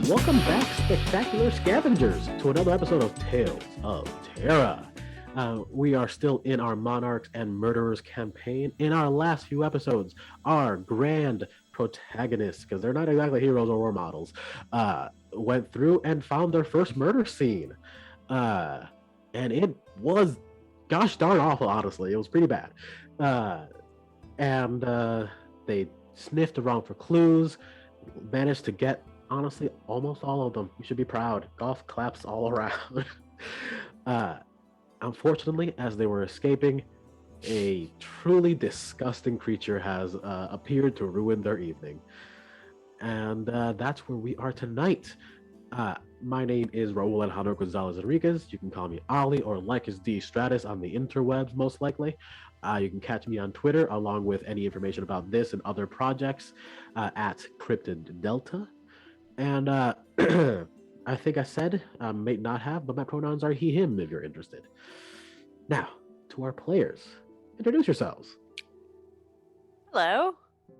Welcome back, spectacular scavengers, to another episode of Tales of Terra. We are still in our Monarchs and Murderers campaign. In our last few episodes, our grand protagonists, because they're not exactly heroes or role models, went through and found their first murder scene. And it was, gosh darn awful, honestly. It was pretty bad. And they sniffed around for clues, managed to get, honestly, almost all of them. You should be proud. Golf claps all around. Unfortunately, as they were escaping, a truly disgusting creature has appeared to ruin their evening. And that's where we are tonight. My name is Raul Alejandro Gonzalez Enriquez. You can call me Ollie or Lycus D Stratus on the interwebs, most likely. You can catch me on Twitter, along with any information about this and other projects at Cryptid Delta. And I think I said, may not have, but my pronouns are he, him, if you're interested. Now, to our players, introduce yourselves. Hello,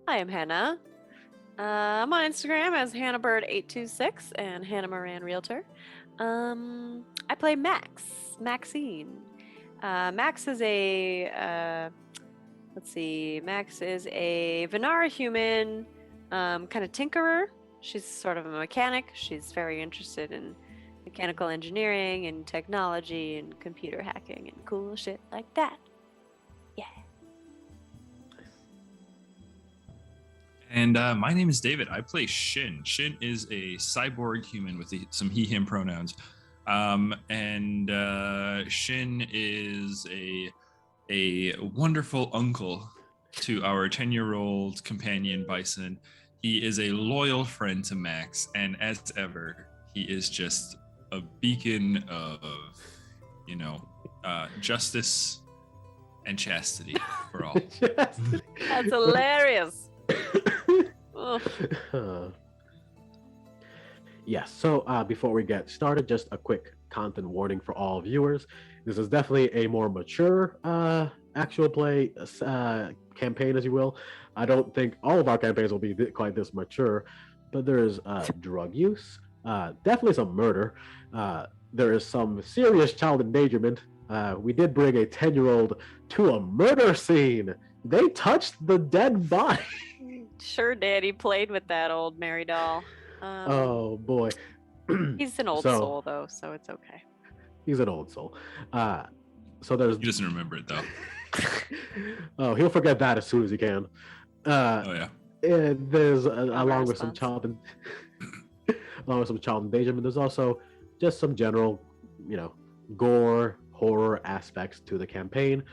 I am Hannah. I'm on Instagram as HannahBird826 and Hannah Moran Realtor. I play Maxine. Max is a, Max is a Venara human, kind of tinkerer. She's sort of a mechanic. She's very interested in mechanical engineering and technology and computer hacking and cool shit like that. Yeah. And my name is David. I play Shin. Shin is a cyborg human with some he, him pronouns. And Shin is a wonderful uncle to our 10-year-old companion, Bison. He is a loyal friend to Max, and as ever, he is just a beacon of, justice and chastity for all. That's hilarious. Yes, so before we get started, just a quick content warning for all viewers. This is definitely a more mature actual play campaign, as you will. I don't think all of our campaigns will be quite this mature, but there's drug use, definitely some murder. There is some serious child endangerment. We did bring a 10-year-old to a murder scene. They touched the dead body. Sure did. He played with that old Mary doll. Oh boy. He's an old soul though, so it's okay. He's an old soul. So there's. He doesn't remember it though. Oh, he'll forget that as soon as he can. Oh yeah. And there's along with some child endangerment. There's also just some general, gore, horror aspects to the campaign.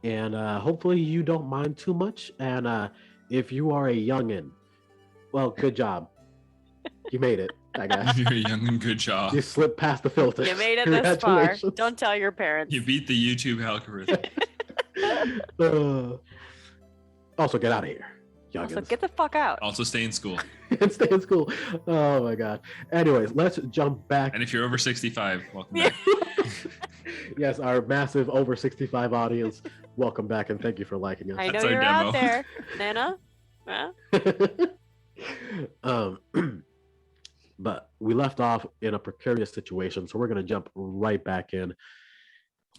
And hopefully you don't mind too much. And if you are a youngin', well, good job. You made it, I guess. If you're a youngin', good job. You slipped past the filter. You made it this far. Don't tell your parents. You beat the YouTube algorithm. Also, get out of here, youngins. Also, get the fuck out. Also, stay in school. Stay in school. Oh my god. Anyways, let's jump back. And if you're over 65, welcome back. Yes, our massive over 65 audience, welcome back and thank you for liking us. I know you're out there, Nana. Huh? But we left off in a precarious situation, so we're going to jump right back in.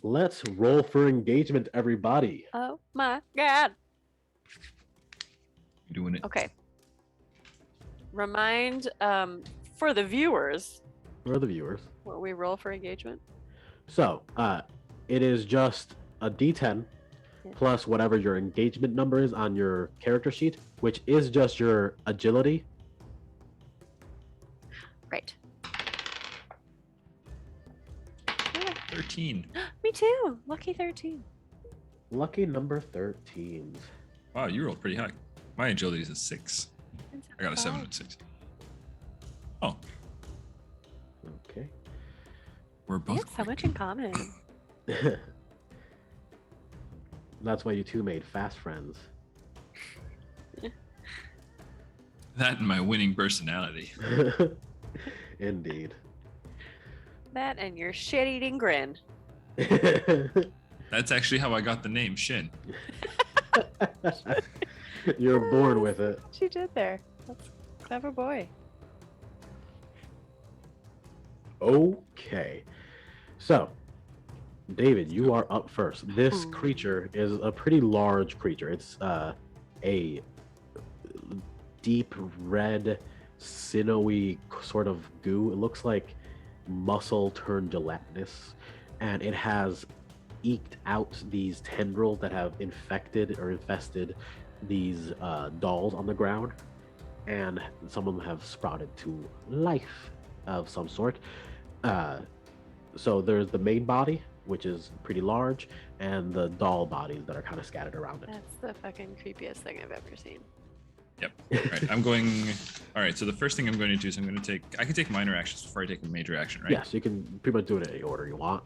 Let's roll for engagement, everybody. Oh my god. You're doing it. Okay. Remind for the viewers. What we roll for engagement. So, it is just a D10 plus whatever your engagement number is on your character sheet, which is just your agility. Right. 13. Me too. Lucky 13. Lucky number 13. Wow, you rolled pretty high. My agility is a 6. I got a 7 and 6. Oh. Okay. We're both. We have so much in common. That's why you two made fast friends. That and my winning personality. Indeed. That and your shit-eating grin. That's actually how I got the name Shin. You're born with it. She did there. That's a clever boy. Okay. So, David, you are up first. This creature is a pretty large creature. It's a deep red, sinewy sort of goo. It looks like muscle turned gelatinous, and it has eked out these tendrils that have infested these dolls on the ground, and some of them have sprouted to life of some sort. So there's the main body, which is pretty large, and the doll bodies that are kind of scattered around it. That's the fucking creepiest thing I've ever seen. Yep. All right. I'm going. All right. So the first thing I'm going to do is I'm going to take. I can take minor actions before I take a major action, right? Yes, you can pretty much do it in any order you want.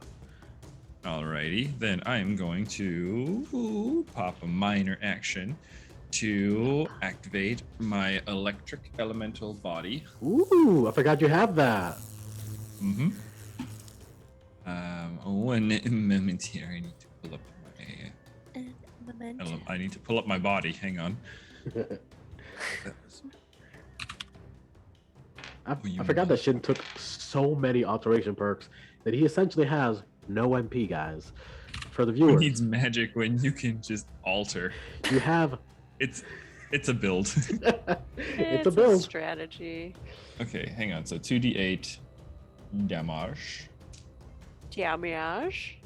Alrighty. Then I'm going to pop a minor action to activate my electric elemental body. Ooh, I forgot you have that. Mm-hmm. One moment here. I need to pull up my. I need to pull up my body. Hang on. I forgot that Shin took so many alteration perks that he essentially has no MP, guys. For the viewers, who needs magic when you can just alter? You have. It's a build. It's a build. Strategy. Okay, hang on. So 2d8 damage. Damage.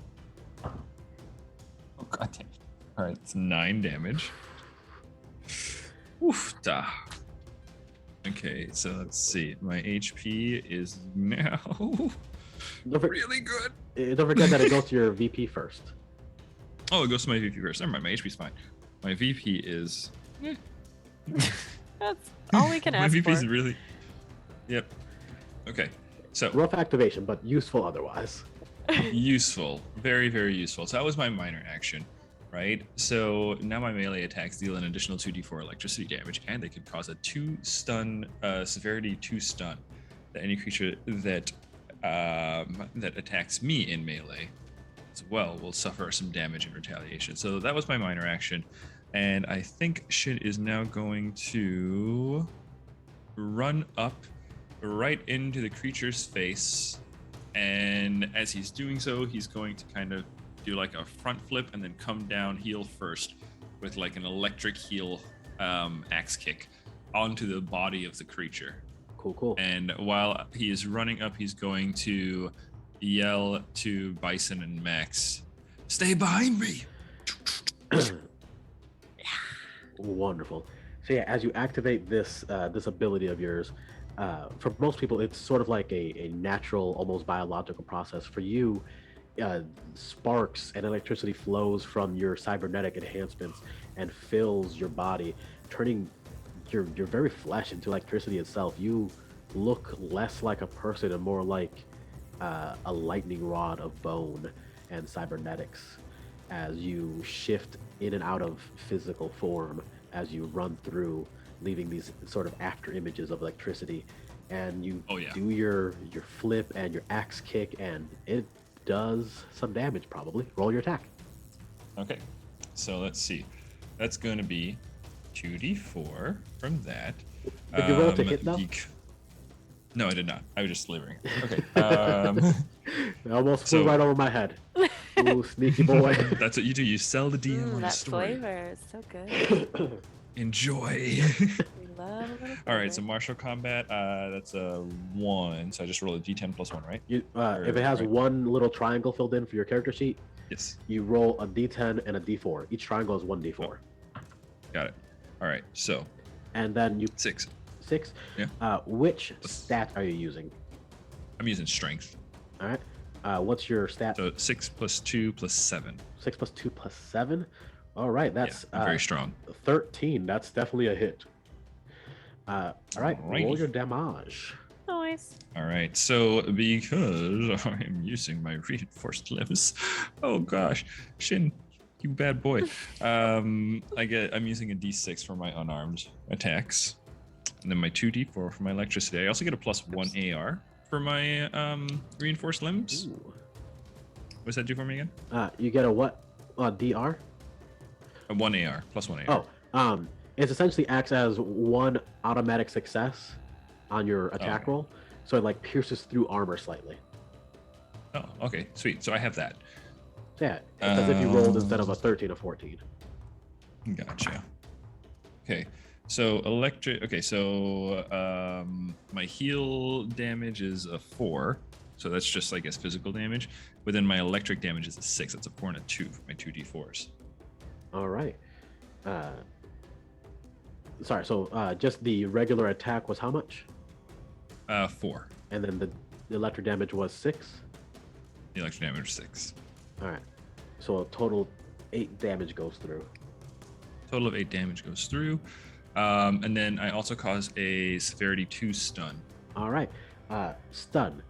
Oh god damn. All right, it's 9 damage. Oof da. Okay, so let's see. My HP is now really good. Don't forget that it goes to your VP first. Oh, it goes to my VP first. Never mind, my HP's fine. My VP is. That's all we can my ask VP is for. really. Yep. Okay, so Rough activation, but useful otherwise. useful, very very useful. So that was my minor action, right? So now my melee attacks deal an additional 2d4 electricity damage, and they could cause a 2 stun, severity 2 stun. That any creature that attacks me in melee as well will suffer some damage in retaliation. So that was my minor action, and I think Shin is now going to run up right into the creature's face, and as he's doing so, he's going to kind of do like a front flip and then come down heel first with like an electric heel axe kick onto the body of the creature. Cool. And while he is running up, he's going to yell to Bison and Max, "Stay behind me!" Wonderful. So yeah, as you activate this this ability of yours, for most people, it's sort of like a natural, almost biological process. For you, sparks and electricity flows from your cybernetic enhancements and fills your body, turning your very flesh into electricity itself. You look less like a person and more like a lightning rod of bone and cybernetics as you shift in and out of physical form as you run through, leaving these sort of after images of electricity. And you do your flip and your axe kick, and it does some damage probably. Roll your attack. Okay, so let's see. That's going to be 2d4 from that. Did you roll to hit though? No, I did not. I was just delivering it. Okay. It almost flew right over my head. Ooh, sneaky boy. That's what you do. You sell the DM on that a story. flavor is so good. Enjoy. We love a little All right, so flavor. martial combat, that's a 1. So I just roll a d10 plus 1, right? If it has one little triangle filled in for your character sheet, Yes. you roll a d10 and a d4. Each triangle is 1d4. Got it. All right, so And then you 6. 6. Yeah. Which stat are you using? I'm using strength. All right. What's your stat? So 6 plus 2 plus 7. 6 plus 2 plus 7. All right, that's I'm very strong. 13. That's definitely a hit. All right, roll Alrighty. your damage. Nice. All right, so because I'm using my reinforced limbs, oh gosh, Shin, you bad boy. I'm using a d6 for my unarmed attacks, and then my 2d4 for my electricity. I also get a +1 AR for my reinforced limbs. Ooh. What's that do for me again? You get a what? DR? One AR, plus one AR. It essentially acts as one automatic success on your attack okay. roll, so it like pierces through armor slightly. Oh, okay, sweet. So I have that. So yeah, it's as if you rolled instead of a 13 or 14. Gotcha. Okay, so electric. Okay, so my heal damage is a 4, so that's just I guess physical damage. But then my electric damage is a 6. That's a 4 and a 2 for my 2d4s. All right. Sorry. So just the regular attack was how much? 4. And then the electric damage was 6. The electric damage is 6. All right. So a total 8 damage goes through. Total of 8 damage goes through. And then I also cause a severity 2 stun. All right. Stun.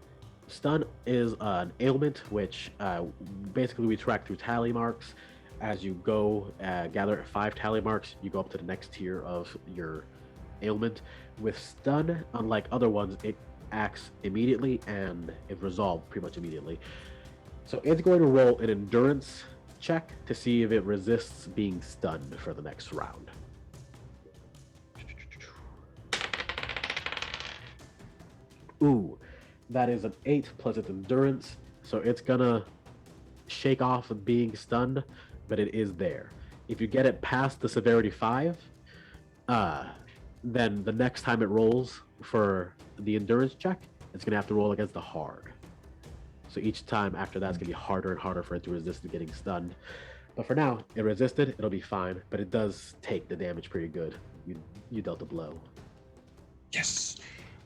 Stun is an ailment which basically we track through tally marks. As you go gather 5 tally marks, you go up to the next tier of your ailment. With stun, unlike other ones, it acts immediately and it resolves pretty much immediately. So it's going to roll an endurance check to see if it resists being stunned for the next round. Ooh, that is an 8 plus its endurance, so it's gonna shake off of being stunned, but it is there. If you get it past the severity 5, then the next time it rolls for the endurance check, it's gonna have to roll against the hard. So each time after that, it's gonna be harder and harder for it to resist getting stunned. But for now, it resisted, it'll be fine, but it does take the damage pretty good. You dealt a blow. Yes.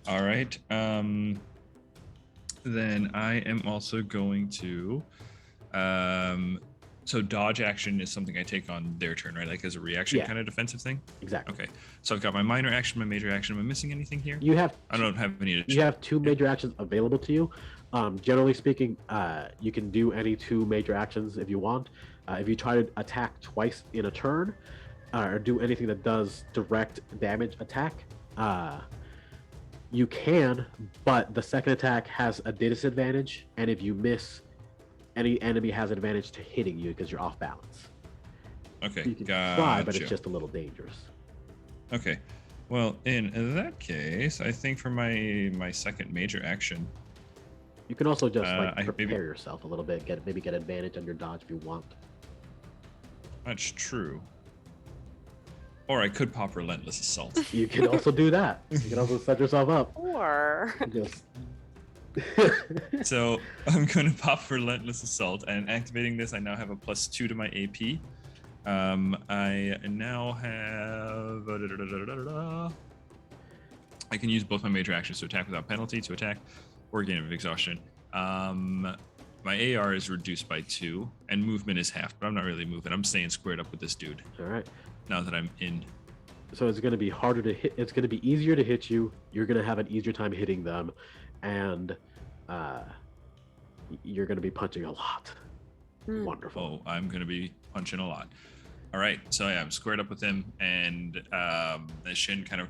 All right. Then I am also going to. So dodge action is something I take on their turn, right? Like as a reaction kind of defensive thing. Exactly. Okay. So I've got my minor action, my major action. Am I missing anything here? I don't have any. You have 2 major actions available to you. Generally speaking, you can do any 2 major actions if you want. If you try to attack twice in a turn, or do anything that does direct damage attack, you can, but the second attack has a disadvantage, and if you miss, any enemy has advantage to hitting you because you're off balance. Okay, You can try, but it's just a little dangerous. Okay, well, in that case, I think for my second major action, you can also just prepare maybe, yourself a little bit, get advantage on your dodge if you want. That's true. Or I could pop Relentless Assault. You can also do that. You can also set yourself up. Or Just... So I'm going to pop Relentless Assault, and activating this, I now have a +2 to my AP. I now have... I can use both my major actions to attack without penalty, to attack, or gain of exhaustion. My AR is reduced by 2, and movement is half, but I'm not really moving. I'm staying squared up with this dude. All right. Now that I'm in. So it's going to be harder to hit. It's going to be easier to hit you. You're going to have an easier time hitting them, and you're going to be punching a lot. Wonderful. Oh, I'm going to be punching a lot. All right, so yeah, I'm squared up with him, and the Shin kind of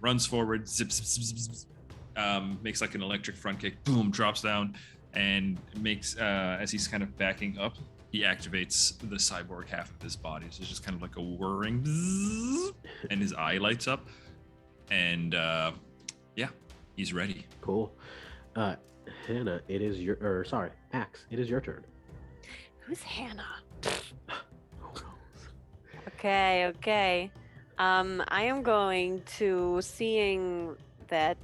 runs forward, zip, zip, zip, zip, zip, makes like an electric front kick, boom, drops down, and makes as he's kind of backing up, he activates the cyborg half of his body. So it's just kind of like a whirring, and his eye lights up, and he's ready. Cool. Hannah, it is your, Axe, it is your turn. who's Hannah? Okay. I am going to, seeing that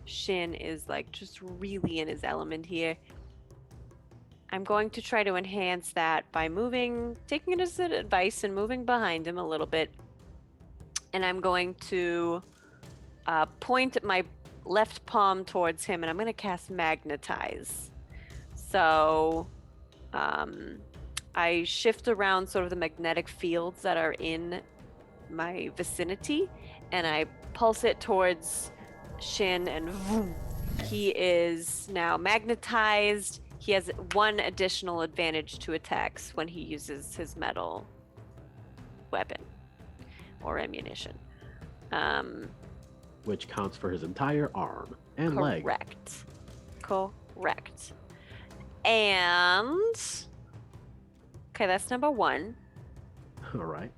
Shin is like just really in his element here, I'm going to try to enhance that by taking his advice and moving behind him a little bit. And I'm going to point my left palm towards him, and I'm going to cast Magnetize. So I shift around sort of the magnetic fields that are in my vicinity, and I pulse it towards Shin, and vroom, he is now magnetized. He has 1 additional advantage to attacks when he uses his metal weapon or ammunition. Which counts for his entire arm and leg. Correct. And okay, that's number 1. All right.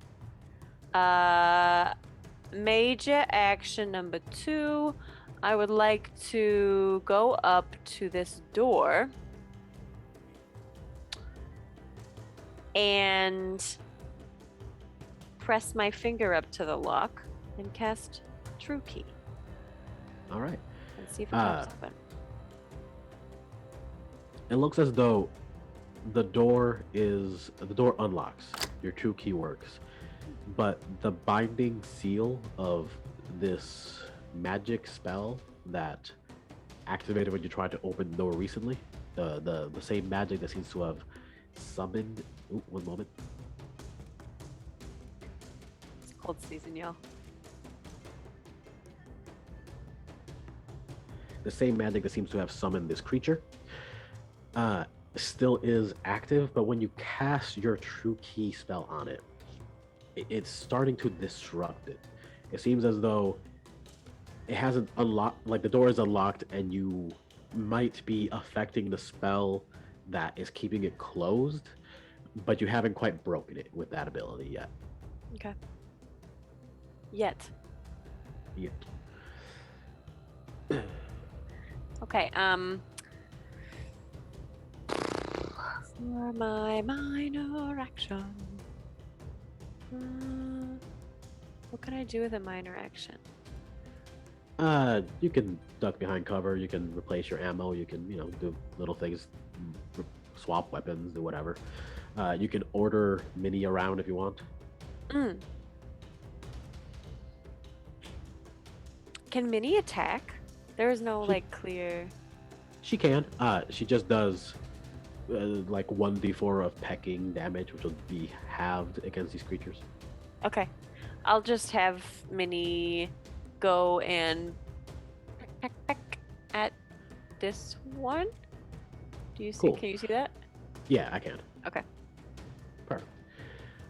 Major action number 2. I would like to go up to this door and press my finger up to the lock and cast True Key All right. and see if it pops open. It looks as though the door unlocks. Your true key works, but the binding seal of this magic spell that activated when you tried to open the door recently, the same magic that seems to have summoned. Ooh, one moment. It's cold season, y'all. The same magic that seems to have summoned this creature still is active, but when you cast your true key spell on it, it's starting to disrupt it. It seems as though it hasn't unlocked, like the door is unlocked and you might be affecting the spell that is keeping it closed, but you haven't quite broken it with that ability yet. Okay. Yet. Okay, for my minor action. What can I do with a minor action? You can duck behind cover, you can replace your ammo, you can, do little things, swap weapons, do whatever. You can order Minnie around if you want. Can Minnie attack? There is no, clear... She can. She just does, 1d4 of pecking damage, which will be halved against these creatures. Okay. I'll just have Minnie go and peck at this one. Do you see? Cool. Can you see that? Yeah, I can. Okay. Perfect.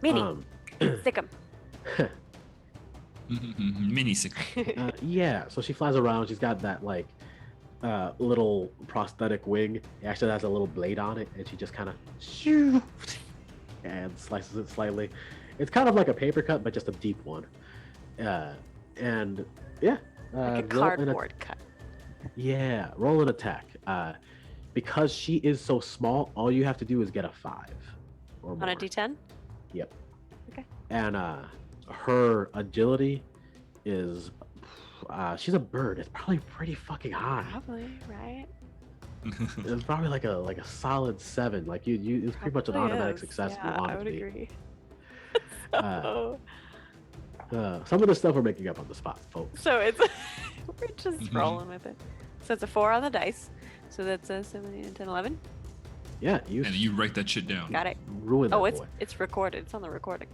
Minnie, stick 'em. Mini sick. Yeah, so she flies around. She's got that little prosthetic wing. It actually has a little blade on it, and she just kind of and slices it slightly. It's kind of like a paper cut, but just a deep one. And yeah, Like a cardboard cut. Yeah, roll an attack. Because she is so small, all you have to do is get a 5 or more. On a D10? Yep. Okay. And her agility is she's a bird. It's probably pretty fucking high. Probably, right? It's probably like a solid 7. Like you it's pretty much an automatic success if you want I it would to be. agree. Some of the stuff we're making up on the spot, folks. So it's we're just rolling with it. So it's a 4 on the dice. So that's a 7, 8, 10, 11. Yeah, And you write that shit down. Got it. ruin that Oh, boy. it's recorded. It's on the recording.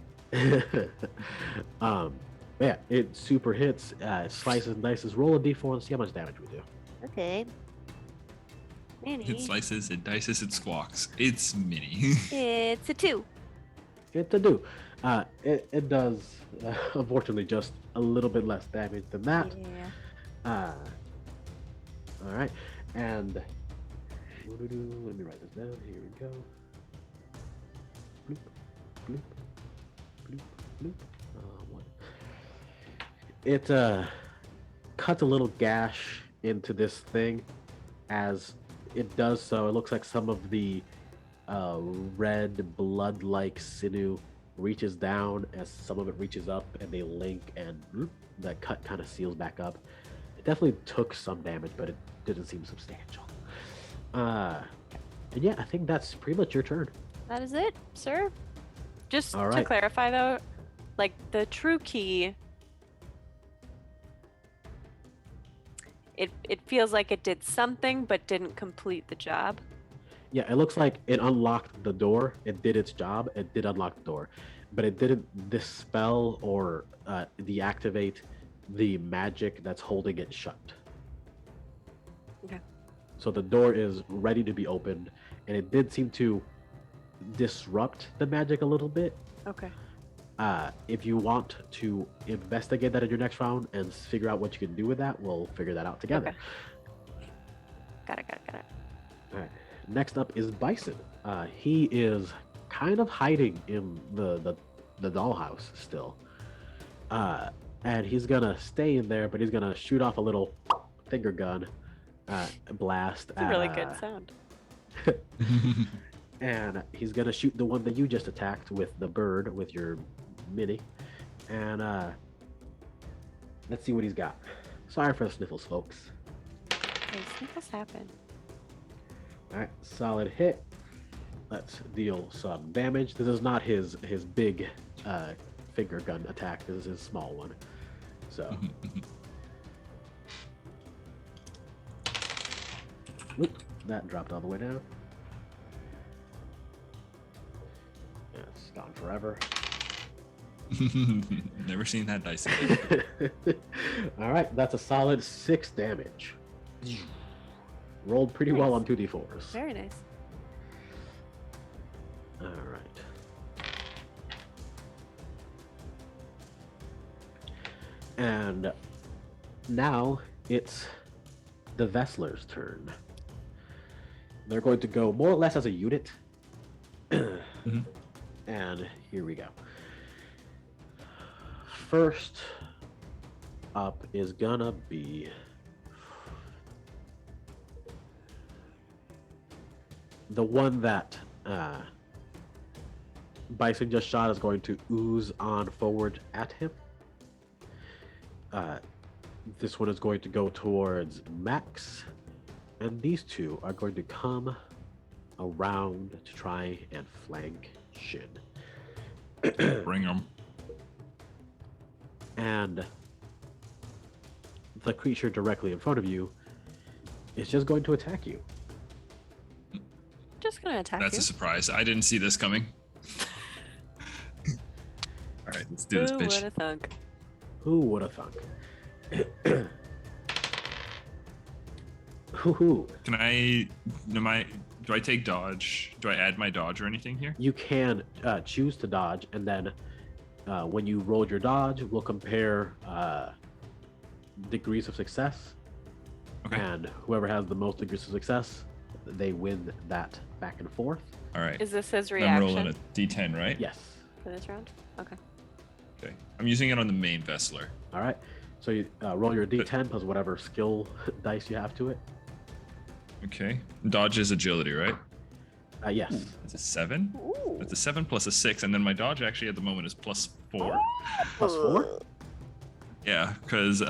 Yeah, it super hits. Slices and dices. Roll a d4 and see how much damage we do. Okay. Minnie. It slices, it dices, it squawks. It's Mini. It's a 2. It to do. It does, unfortunately, just a little bit less damage than that. Yeah. All right, and let me write this down. Here we go. Bloop, bloop, bloop, bloop. One. It cuts a little gash into this thing. As it does so, it looks like some of the red blood-like sinew reaches down as some of it reaches up, and they link, and that cut kind of seals back up. It definitely took some damage, but it didn't seem substantial. And yeah, I think that's pretty much your turn. That is it, sir. Just All to right. clarify, though, like the true key, it feels like it did something but didn't complete the job. Yeah, it looks like it unlocked the door. It did its job. It did unlock the door, but it didn't dispel or deactivate the magic that's holding it shut. Okay. So the door is ready to be opened, and it did seem to disrupt the magic a little bit. Okay. If you want to investigate that in your next round and figure out what you can do with that, we'll figure that out together. Okay. Got it. All right. Next up is Bison. He is kind of hiding in the the dollhouse still. And he's gonna stay in there, but he's gonna shoot off a little finger gun blast It's a really good sound. and he's gonna shoot the one that you just attacked with the bird with your mini. And let's see what he's got. Sorry for the sniffles, folks. Hey, sniffles happen. All right, solid hit. Let's deal some damage. This is not his big finger gun attack. This is his small one. So. Oop, that dropped all the way down. Yeah, it's gone forever. Never seen that dice again. All right, that's a solid 6 damage. Rolled pretty well on 2d4s. Very nice. All right. And now it's the Vessler's turn. They're going to go more or less as a unit. And here we go. First up is gonna be the one that Bison just shot is going to ooze on forward at him. This one is going to go towards Max, and these two are going to come around to try and flank Shin. Bring them. And the creature directly in front of you is just going to attack you. Just gonna attack That's you. a surprise. I didn't see this coming. All right, let's do this, Who bitch. would have thunk? Who would have thunk? Hoo-hoo. Can I? Do I take dodge? Do I add my dodge or anything here? You can choose to dodge, and then when you roll your dodge, we'll compare degrees of success. Okay. And whoever has the most degrees of success, they win that back and forth. All right. Is this his I'm reaction rolling a d10, right? Yes. for this round? Okay. Okay. I'm using it on the main Vessler. All right. So you roll your d10 plus whatever skill dice you have to it. Okay. Dodge is agility, right? Yes. It's a 7. Ooh. It's a 7 plus a 6, and then my dodge actually at the moment is plus 4. Plus 4? Yeah, because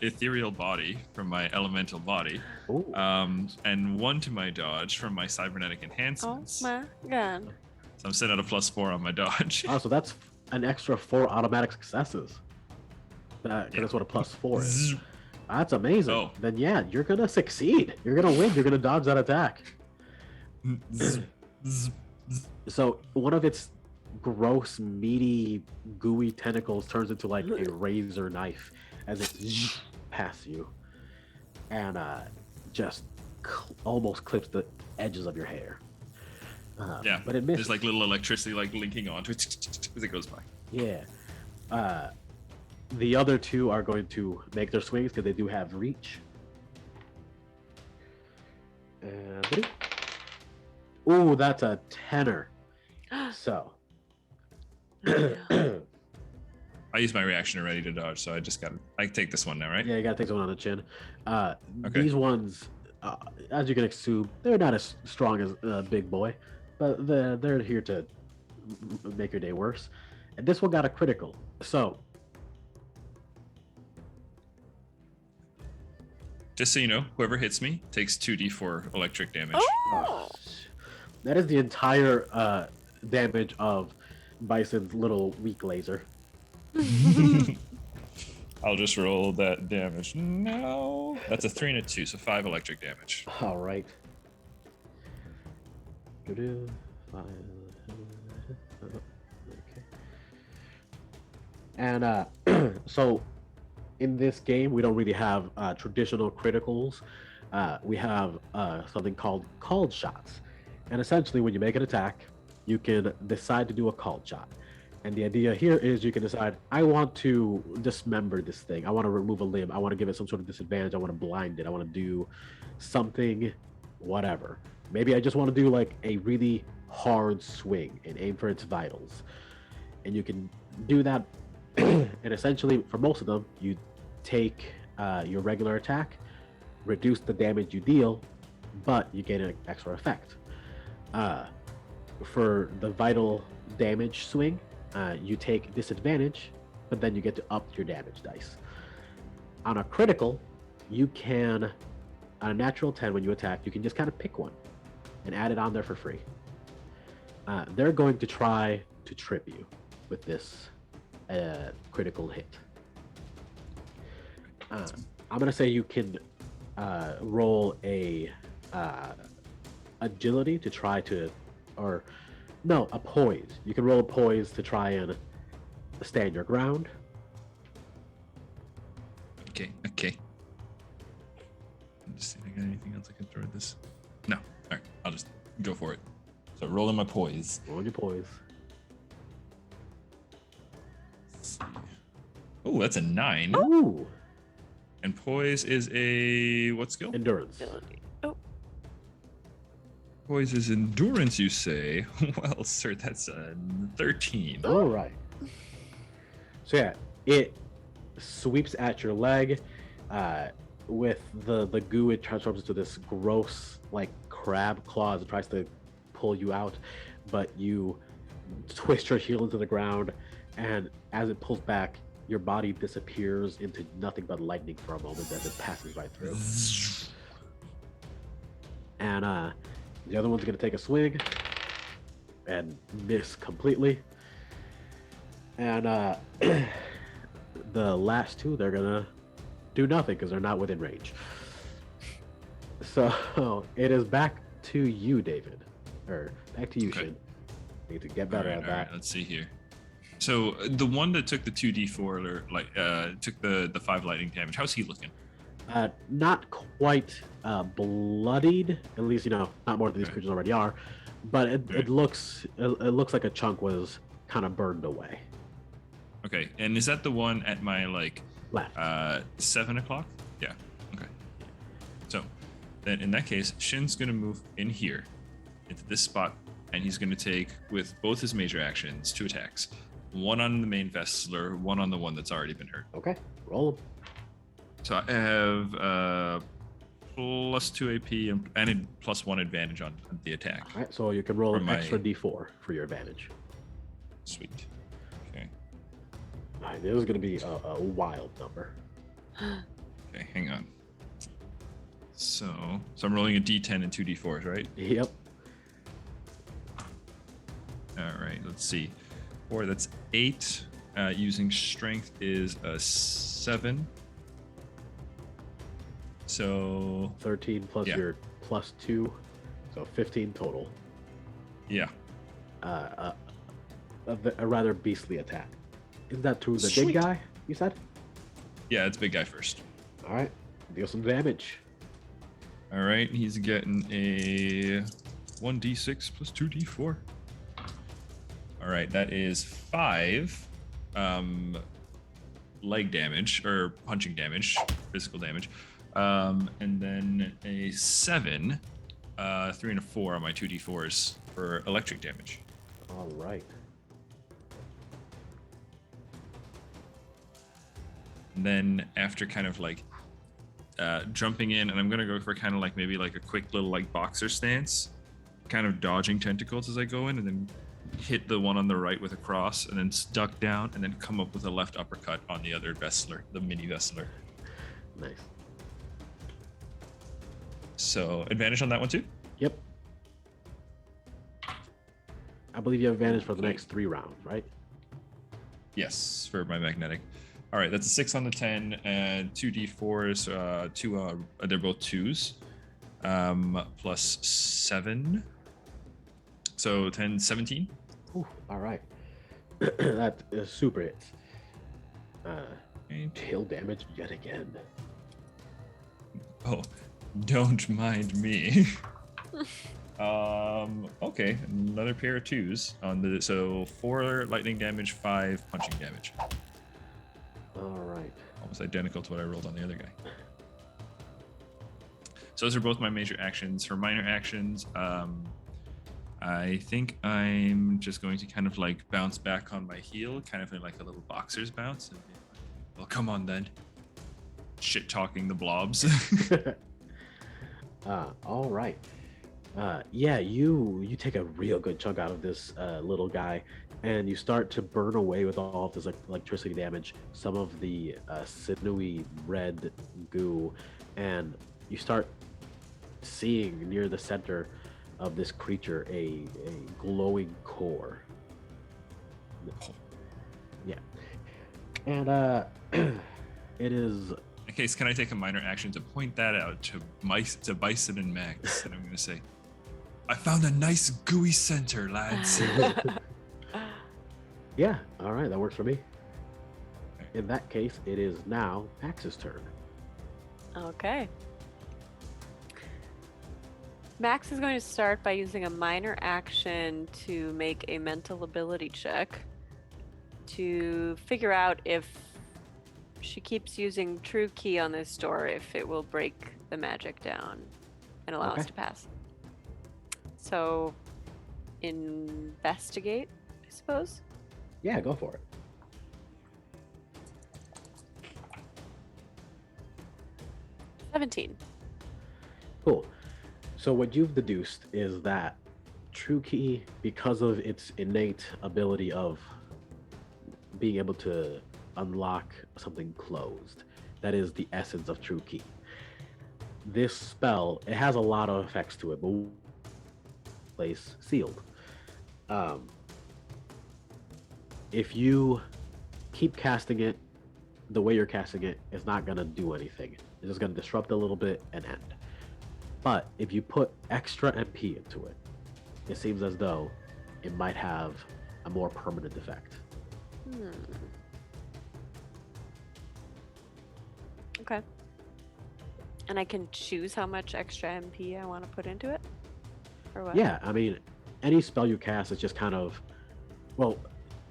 ethereal body from my elemental body, Ooh. and 1 to my dodge from my cybernetic Oh enhancements. my god. So I'm sitting at a plus 4 on my dodge. Oh, so that's an extra 4 automatic successes. That's what a plus 4 is. Zzz. That's amazing. Oh. Then yeah, you're gonna succeed. You're gonna win. You're gonna dodge that attack. Zzz. Zzz. So one of its gross, meaty, gooey tentacles turns into like a razor knife as it past you, and just almost clips the edges of your hair. Yeah, but it missed. there's like little electricity like linking onto it as it goes by. Yeah. The other two are going to make their swings because they do have reach. Ooh, that's a 10er. So. I used my reaction already to dodge, so I take this one now, right? Yeah, you gotta take someone on the chin. Okay. These ones, as you can assume, they're not as strong as Big Boy, but they're here to make your day worse. And this one got a critical. So. Just so you know, whoever hits me takes 2d4 electric damage. Oh! That is the entire damage of Bison's little weak laser. I'll just roll that damage. No. That's a 3 and a 2, so 5 electric damage. All right. Okay. And so in this game, we don't really have traditional criticals. We have something called called shots. And essentially, when you make an attack, you can decide to do a called shot. And the idea here is you can decide, I want to dismember this thing. I want to remove a limb. I want to give it some sort of disadvantage. I want to blind it. I want to do something, whatever. Maybe I just want to do like a really hard swing and aim for its vitals. and you can do that. And essentially, for most of them, you take your regular attack, reduce the damage you deal, but you get an extra effect. For the vital damage swing, you take disadvantage, but then you get to up your damage dice. On a critical, you can, on a natural 10 when you attack, you can just kind of pick one and add it on there for free. They're going to try to trip you with this critical hit. I'm going to say you can roll a agility to try to, or no, a poise. You can roll a poise to try and stand your ground. Okay. Just see if I got anything else I can throw at this. No. All right, I'll just go for it. So rolling my poise. Roll your poise. Oh, that's a 9. Ooh. And poise is a what skill? Endurance. Oh, Poise is endurance, you say? Well, sir, that's a 13. All right. So yeah, it sweeps at your leg. With the goo, it transforms into this gross, like, crab claws. It tries to pull you out, but you twist your heel into the ground, and as it pulls back, your body disappears into nothing but lightning for a moment as it passes right through. And the other one's gonna take a swing and miss completely. And the last two, they're gonna do nothing because they're not within range. So it is back to you, David, or back to you, Okay. Shin. You need to get better at All that. right, let's see here. So the one that took the 2d4 or took the 5 lightning damage, how's he looking? Not quite bloodied, at least not more than these Okay. creatures already are, but it Right. looks like a chunk was kind of burned away. Okay, and is that the one at my Left. 7 o'clock? Yeah. Okay. So then in that case, Shin's gonna move in here into this spot, and he's gonna take with both his major actions 2 attacks. One on the main Vessler, one on the one that's already been hurt. Okay, roll 'em. So I have +2 AP and a +1 advantage on the attack. All right, so you can roll For an my- extra d4 for your advantage. Sweet. Okay. All right, this is going to be a wild number. Okay, hang on. So I'm rolling a D10 and 2 D4s, right? Yep. All right, let's see. 4, that's 8. Using strength is a 7. So 13 plus Yeah. your +2, so 15 total. yeah. A rather beastly attack. Isn't that to the Sweet. big guy, you said? Yeah, it's big guy first. All right, deal some damage. All right, he's getting a 1d6 plus 2d4. All right, that is 5 leg damage or punching damage, physical damage, and then a 7, 3 and a 4 on my 2d4s for electric damage. All right. And then after kind of like jumping in, and I'm gonna go for kind of like maybe like a quick little like boxer stance, kind of dodging tentacles as I go in, and then hit the one on the right with a cross, and then duck down, and then come up with a left uppercut on the other Vessler, the mini Vessler. Nice. So advantage on that one too. Yep. I believe you have advantage for the Okay. next 3 rounds, right? Yes, for my magnetic. All right, that's a 6 on the 10, and 2d4s. They're both 2s, plus 7. So 10, 17. Ooh, all right. That is super hits. Okay. Tail damage yet again. Oh, don't mind me. Okay, another pair of 2s on the, so 4 lightning damage, 5 punching damage. All right. Almost identical to what I rolled on the other guy. So those are both my major actions. For minor actions, I think I'm just going to kind of like bounce back on my heel, kind of in like a little boxer's bounce. And be like, well, come on then. Shit talking the blobs. All right. Yeah, you take a real good chunk out of this little guy, and you start to burn away with all of this electricity damage, some of the sinewy red goo, and you start seeing near the center of this creature a glowing core. Yeah, and it is. In case, can I take a minor action to point that out to Bison and Max? And I'm going to say, I found a nice gooey center, lads. Yeah, all right, that works for me. In that case, it is now Max's turn. Okay. Max is going to start by using a minor action to make a mental ability check to figure out if she keeps using True Key on this door, if it will break the magic down and allow us to pass. So, investigate, I suppose? Yeah, go for it. $17. Cool. So what you've deduced is that True Key, because of its innate ability of being able to unlock something closed, that is the essence of True Key. This spell, it has a lot of effects to it, but place sealed. If you keep casting it the way you're casting it, it's not gonna do anything. It's just gonna disrupt a little bit and end. But if you put extra MP into it, it seems as though it might have a more permanent effect. Okay. And I can choose how much extra MP I want to put into it? Or what? Yeah, I mean, any spell you cast is just kind of, well,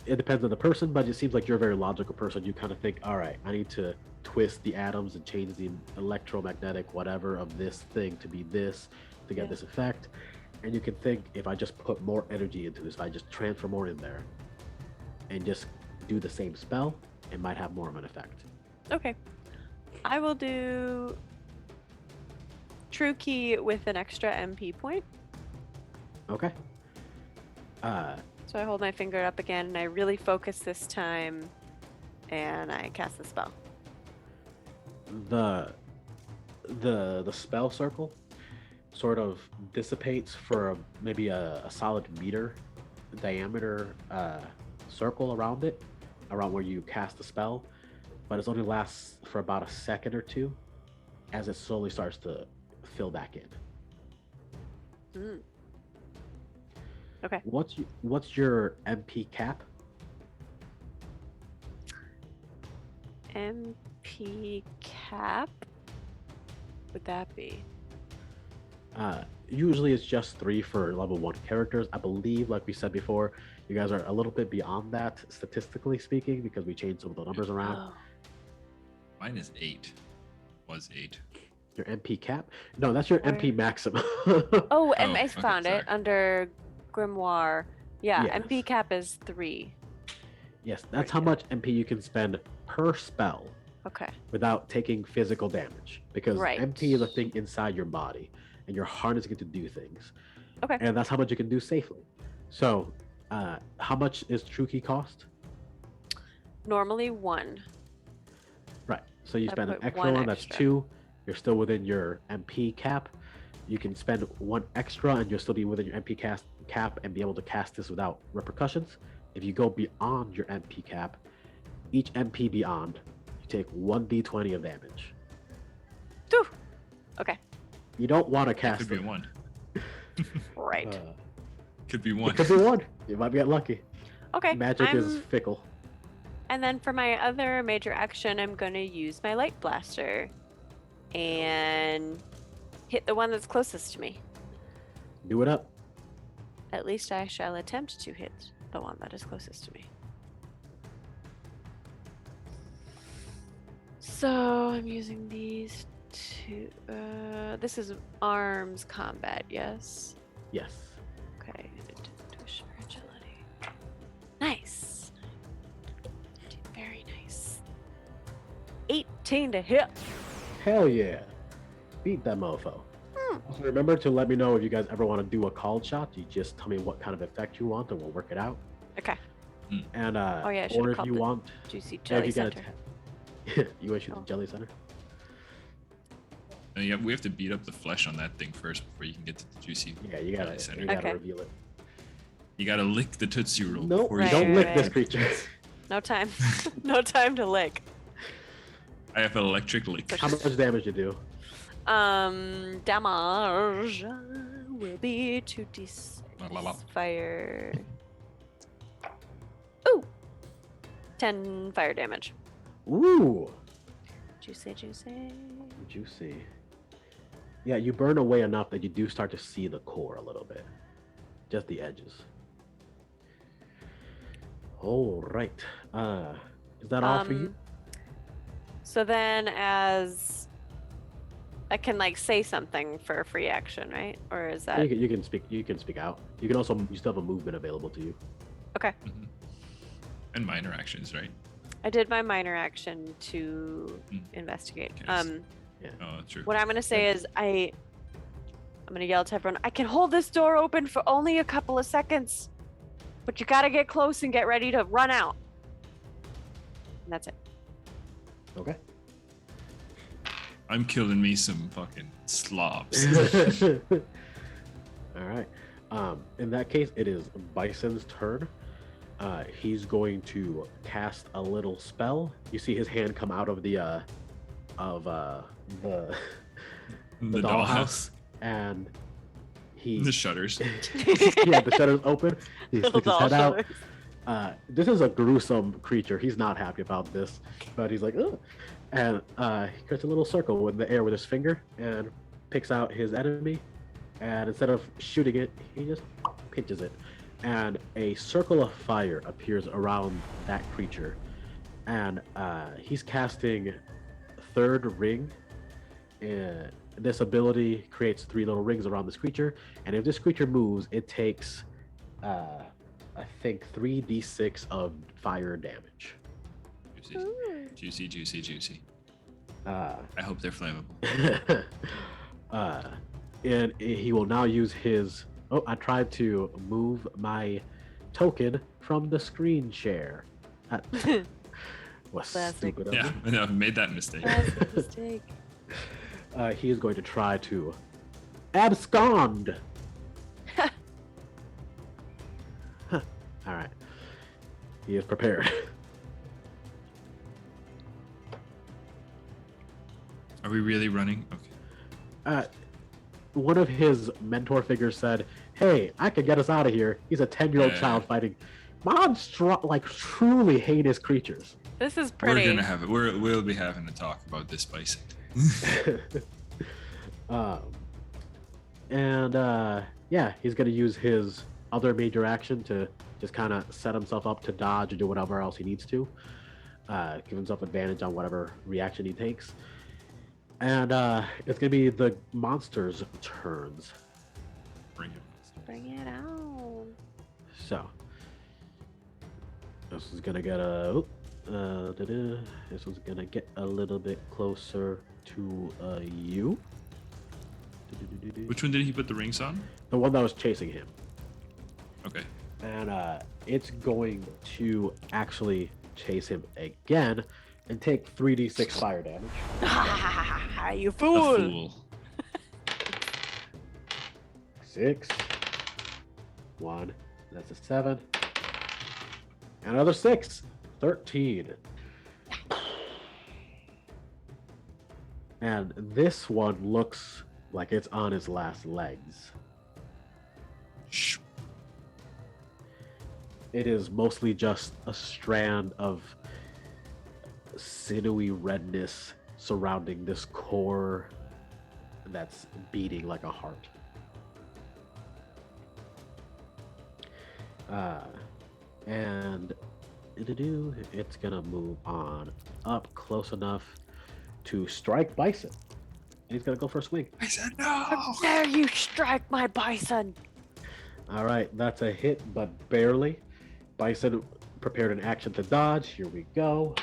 it depends on the person, but it seems like you're a very logical person. You kind of think, all right, I need to twist the atoms and change the electromagnetic whatever of this thing to be this to get this effect. And you can think, if I just put more energy into this, if I just transfer more in there and just do the same spell, it might have more of an effect. Okay. I will do True Key with an extra MP point. Okay. So I hold my finger up again and I really focus this time and I cast the spell. The spell circle sort of dissipates for maybe a solid meter diameter circle around it, around where you cast the spell, but it only lasts for about a second or two as it slowly starts to fill back in. Okay. What's your MP cap? MP cap? Would that be? Usually it's just 3 for level 1 characters. I believe, like we said before, you guys are a little bit beyond that, statistically speaking, because we changed some of the numbers around. Oh. Mine is 8. Was 8. Your MP cap? No, that's your MP maximum. Oh, Oh, I okay, found sorry. it under Grimoire. Yeah, Yes. MP cap is 3. Yes, that's Right how here. much MP you can spend per spell Okay. without taking physical damage. Because Right. MP is a thing inside your body, and you're harnessing it to do things. Okay. And that's how much you can do safely. So, how much is True Key cost? Normally 1. Right. So you I spend an put extra 1 one, that's extra. 2. You're still within your MP cap. You can spend 1 extra and you'll still be within your MP cap and be able to cast this without repercussions. If you go beyond your MP cap, each MP beyond, you take 1d20 of damage. Whew. Okay. You don't want to cast Could be them. 1. Right. Could be 1. It could be 1. You might get lucky. Okay. Magic is fickle. And then for my other major action, I'm going to use my light blaster and hit the one that's closest to me. Do it up. At least I shall attempt to hit the one that is closest to me. So I'm using these two. This is arms combat, yes? Yes. Okay. 14 to hit. Hell yeah. Beat that mofo. Also remember to let me know if you guys ever want to do a called shot. You just tell me what kind of effect you want and we'll work it out. Okay. And Oh, yeah, I or should've if called you the want Juicy if Jelly you get Center. you want to shoot Oh. the jelly center? Yeah, we have to beat up the flesh on that thing first before you can get to the juicy. Yeah, you gotta Center. you gotta Okay. reveal it. You gotta lick the Tootsie Roll. No, before Right, don't you lick right, this right. creature. No time. No time to lick. I have an electric lick. How much damage you do? Damage will be 2d6 La, la, la. fire. Ooh! 10 fire damage. Ooh, Juicy. juicy. Yeah, you burn away enough that you do start to see the core a little bit. Just the edges. All right. Is that all for you? So then as I can like say something for a free action, right? Or is that You can speak. You can speak out. You can also. You still have a movement available to you. okay? Mhm. And minor actions, right? I did my minor action to Mm. investigate. Okay, Oh, true. What I'm gonna say is I'm gonna yell to everyone, I can hold this door open for only a couple of seconds, but you gotta get close and get ready to run out. And that's it. Okay. I'm killing me some fucking slobs. All right. In that case, it is Bison's turn. He's going to cast a little spell. You see his hand come out of the the dollhouse, and he The shutters. yeah, the shutters open. He Little sticks his doll head out. shutters. This is a gruesome creature. He's not happy about this, but he's like, oh, and he creates a little circle in the air with his finger and picks out his enemy, and instead of shooting it, he just pinches it, and a circle of fire appears around that creature, and he's casting Third Ring. This ability creates 3 little rings around this creature, and if this creature moves, it takes I think 3d6 of fire damage. Juicy. Uh, I hope they're flammable. and he will now use his. Oh, I tried to move my token from the screen share. That was Classic. stupid of Yeah, me. I've made that mistake. That's a mistake. He is going to try to abscond. Huh. All right. He is prepared. Are we really running? Okay. One of his mentor figures said, "Hey, I could get us out of here." He's a 10-year-old Yeah. child fighting like truly heinous creatures. This is pretty. We're gonna have it. We'll be having a talk about this bison. Yeah, he's gonna use his other major action to just kind of set himself up to dodge or do whatever else he needs to. Give himself advantage on whatever reaction he takes. And it's gonna be the monster's turns. Bring it. Bring it out. So this is gonna get this one's gonna get a little bit closer to you. Which one did he put the rings on? The one that was chasing him. Okay. And it's going to actually chase him again and take 3d6 fire damage. You A fool. fool. 6 1, that's a 7, and another 6, 13. And this one looks like it's on its last legs. Shh. It is mostly just a strand of sinewy redness surrounding this core that's beating like a heart. And it's gonna move on up close enough to strike Bison. And he's gonna go for a swing. I said How no. dare you strike my bison? All right, that's a hit, but barely. Bison prepared an action to dodge. Here we go.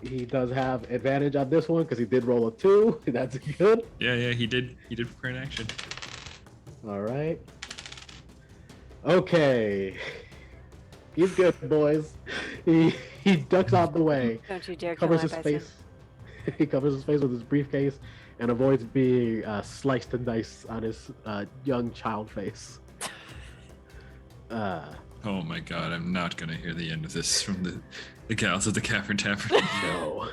he does have advantage on this one because he did roll a 2. That's good. Yeah, he did prepare an action. All right. Okay. He's good, boys. He ducks out the way, Don't you dare kill covers my his bison. face. He covers his face with his briefcase and avoids being sliced and diced on his young child face. Oh my god, I'm not gonna hear the end of this from the gals at the Cavern Tavern. No.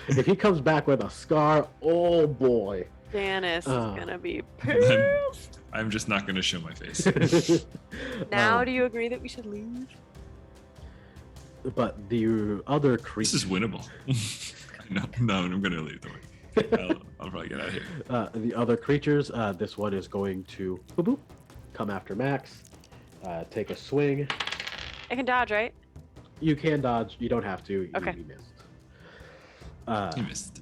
If he comes back with a scar, oh boy. Janice is gonna be I'm, pissed. I'm just not gonna show my face. Now, do you agree that we should leave? But the other creature. This is winnable. No, I'm gonna leave the way. I'll probably get out of here. The other creatures, this one is going to boop, boop, come after Max, take a swing. I can dodge, right? You can dodge. You don't have to. You, Okay. you missed. You missed.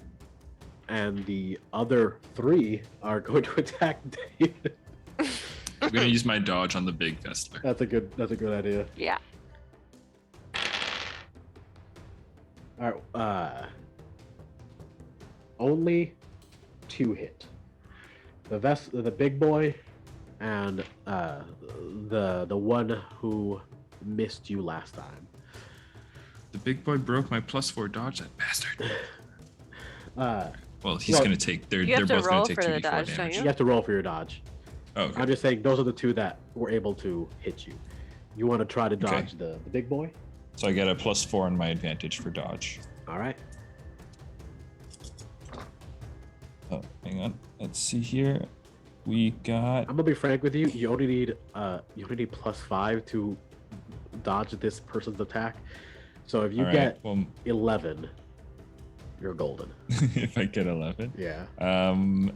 And the other 3 are going to attack David. I'm gonna use my dodge on the big Vessler. That's a good idea. Yeah. All right. Only 2 hit. The big boy, and the one who missed you last time. The big boy broke my +4 dodge, that bastard. Well, he's Well, gonna take. They're you have to both roll gonna take for the 2d4 dodge, don't damage. You have to roll for your dodge. Oh, okay. I'm just saying those are the 2 that were able to hit you. You want to try to dodge the big boy? So I get a +4 on my advantage for dodge. All right. Oh, hang on. Let's see here. We got. I'm gonna be frank with you. You only need +5 to dodge this person's attack. So if you All right, get well, 11, you're golden. if I get 11. Yeah.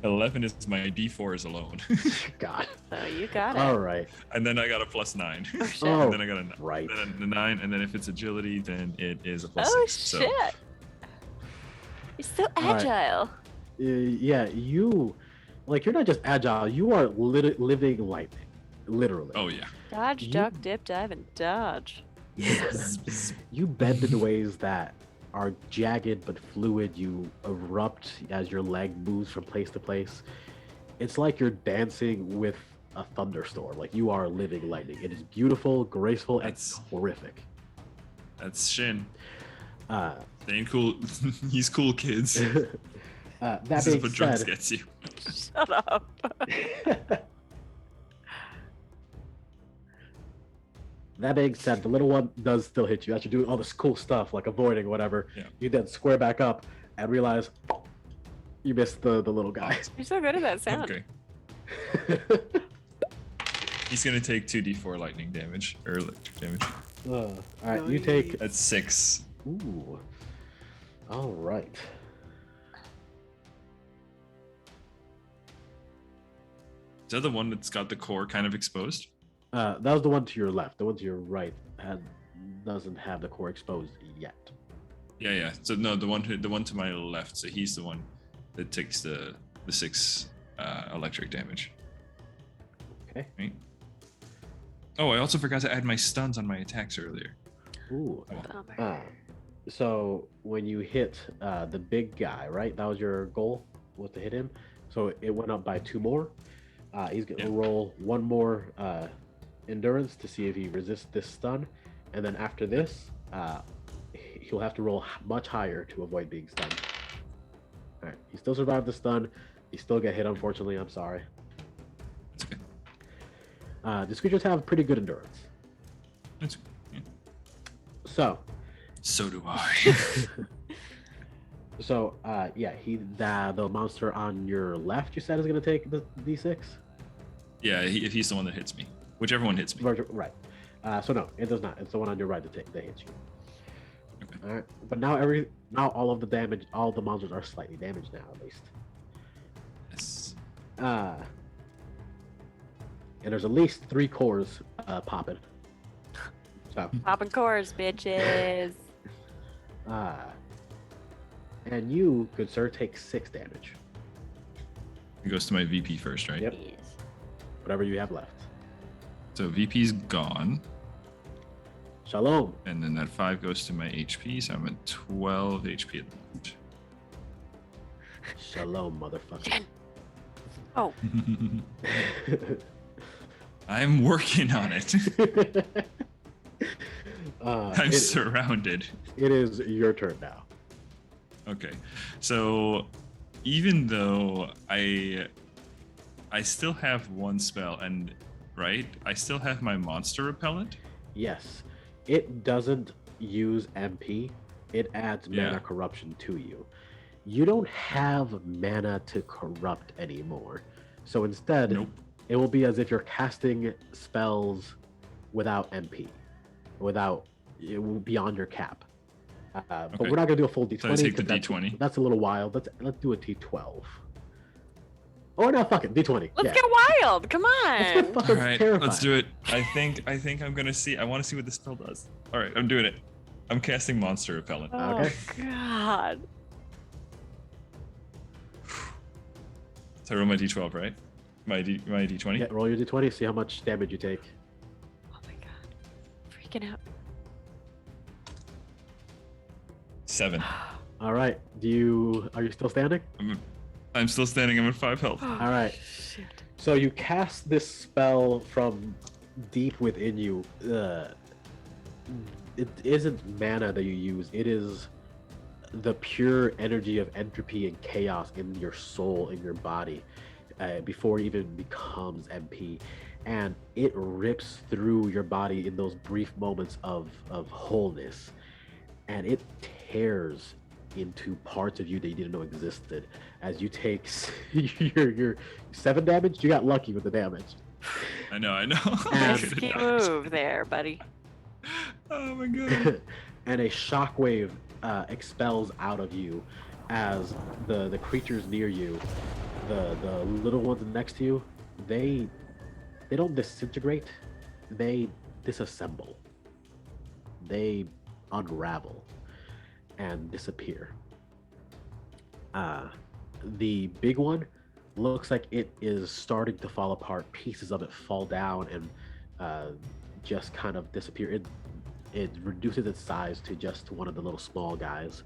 11 is my d4s alone. God. So you got it. All right. And then I got a +9. Oh, shit. Oh, And then I got a right. Then a 9, and then if it's agility, then it is a +6. Oh, So shit. You're so All right. agile. Yeah, you're not just agile. You are living lightning, literally. oh yeah. Dodge, You- duck, dip, dive, and dodge. You bend in ways that are jagged but fluid. You erupt as your leg moves from place to place. It's like you're dancing with a thunderstorm. Like you are living lightning. It is beautiful, graceful, and That's- horrific. That's Shin. Uh, Staying cool. He's cool, kids. that This is being what drugs said, gets you. Shut up. that being said, the little one does still hit you. As you're doing all this cool stuff, like avoiding whatever, Yeah. you then square back up and realize you missed the little guy. You're so good at that sound. Okay. He's gonna take 2d4 lightning damage or electric damage. All right, you take. That's 6. Ooh. All right. Is that the one that's got the core kind of exposed? That was the one to your left. The one to your right doesn't have the core exposed yet. Yeah. So no, the one to my left. So he's the one that takes the 6 electric damage. Okay. Right? Oh, I also forgot to add my stuns on my attacks earlier. Ooh. Bummer. So when you hit the big guy, right? That was your goal, was to hit him. So it went up by 2 more. He's gonna roll 1 more endurance to see if he resists this stun, and then after this, he'll have to roll much higher to avoid being stunned. All right, he still survived the stun. He still get hit, unfortunately. I'm sorry. That's okay. These creatures have pretty good endurance. That's yeah. So do I. So, yeah, the monster on your left, you said, is going to take the d6? Yeah, if he's the one that hits me, whichever one hits me. Right. So no, it does not. It's the one on your right that hits you. Okay. All right. But now all of the damage, all the monsters are slightly damaged now, at least. Yes. And there's at least 3 cores popping. So, Popping cores, bitches. and you, good sir, take 6 damage. It goes to my VP first, right? Yep. Yes. Whatever you have left. So VP's gone. Shalom. And then that 5 goes to my HP, so I'm at 12 HP at the moment. Shalom, motherfucker. Jen. Oh, I'm working on it. I'm it surrounded. is your turn now. Okay, so even though I still have one spell, and right, I still have my monster repellent. Yes, it doesn't use MP. It adds mana Yeah. corruption to you. You don't have mana to corrupt anymore. So instead, Nope. it will be as if you're casting spells without MP, without beyond your cap. But Okay. we're not gonna do a full D20. So I take the 'cause D20. That's a little wild. Let's do a D12. Or no, fuck it, D20. let's yeah. get wild. Come Let's get on. fucking All right, terrified. let's do it. I think I'm gonna see. I want to see what the spell does. All right, I'm doing it. I'm casting monster repellent. Okay. Oh, God. So I roll my D12, right? My D20. Yeah, roll your D20. See how much damage you take. Oh my God. Freaking out. 7. All right. Are you still standing? I'm still standing. I'm at 5 health. All right. Shit. So you cast this spell from deep within you. It isn't mana that you use. It is the pure energy of entropy and chaos in your soul, in your body, before it even becomes MP. And it rips through your body in those brief moments of wholeness. And it tears into parts of you that you didn't know existed. As you take your 7 damage, you got lucky with the damage. I know. Risky move there, buddy. Oh my god. And a shockwave expels out of you as the creatures near you, the little ones next to you, they don't disintegrate, they disassemble, they unravel and disappear. The big one looks like it is starting to fall apart. Pieces of it fall down and just kind of disappear. It reduces its size to just one of the little small guys.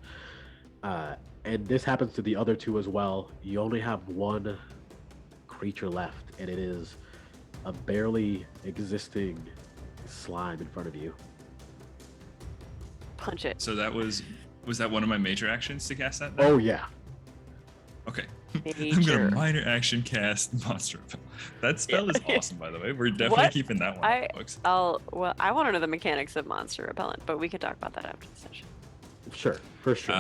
And this happens to the other two as well. You only have one creature left, and it is a barely existing slime in front of you. Punch it. So that was that one of my major actions to cast that? Oh yeah. Okay. Major. I'm gonna minor action cast monster repellent. That spell is awesome, by the way. We're definitely What? keeping that one in the books. Well, I want to know the mechanics of monster repellent, but we can talk about that after the session. Sure, for sure.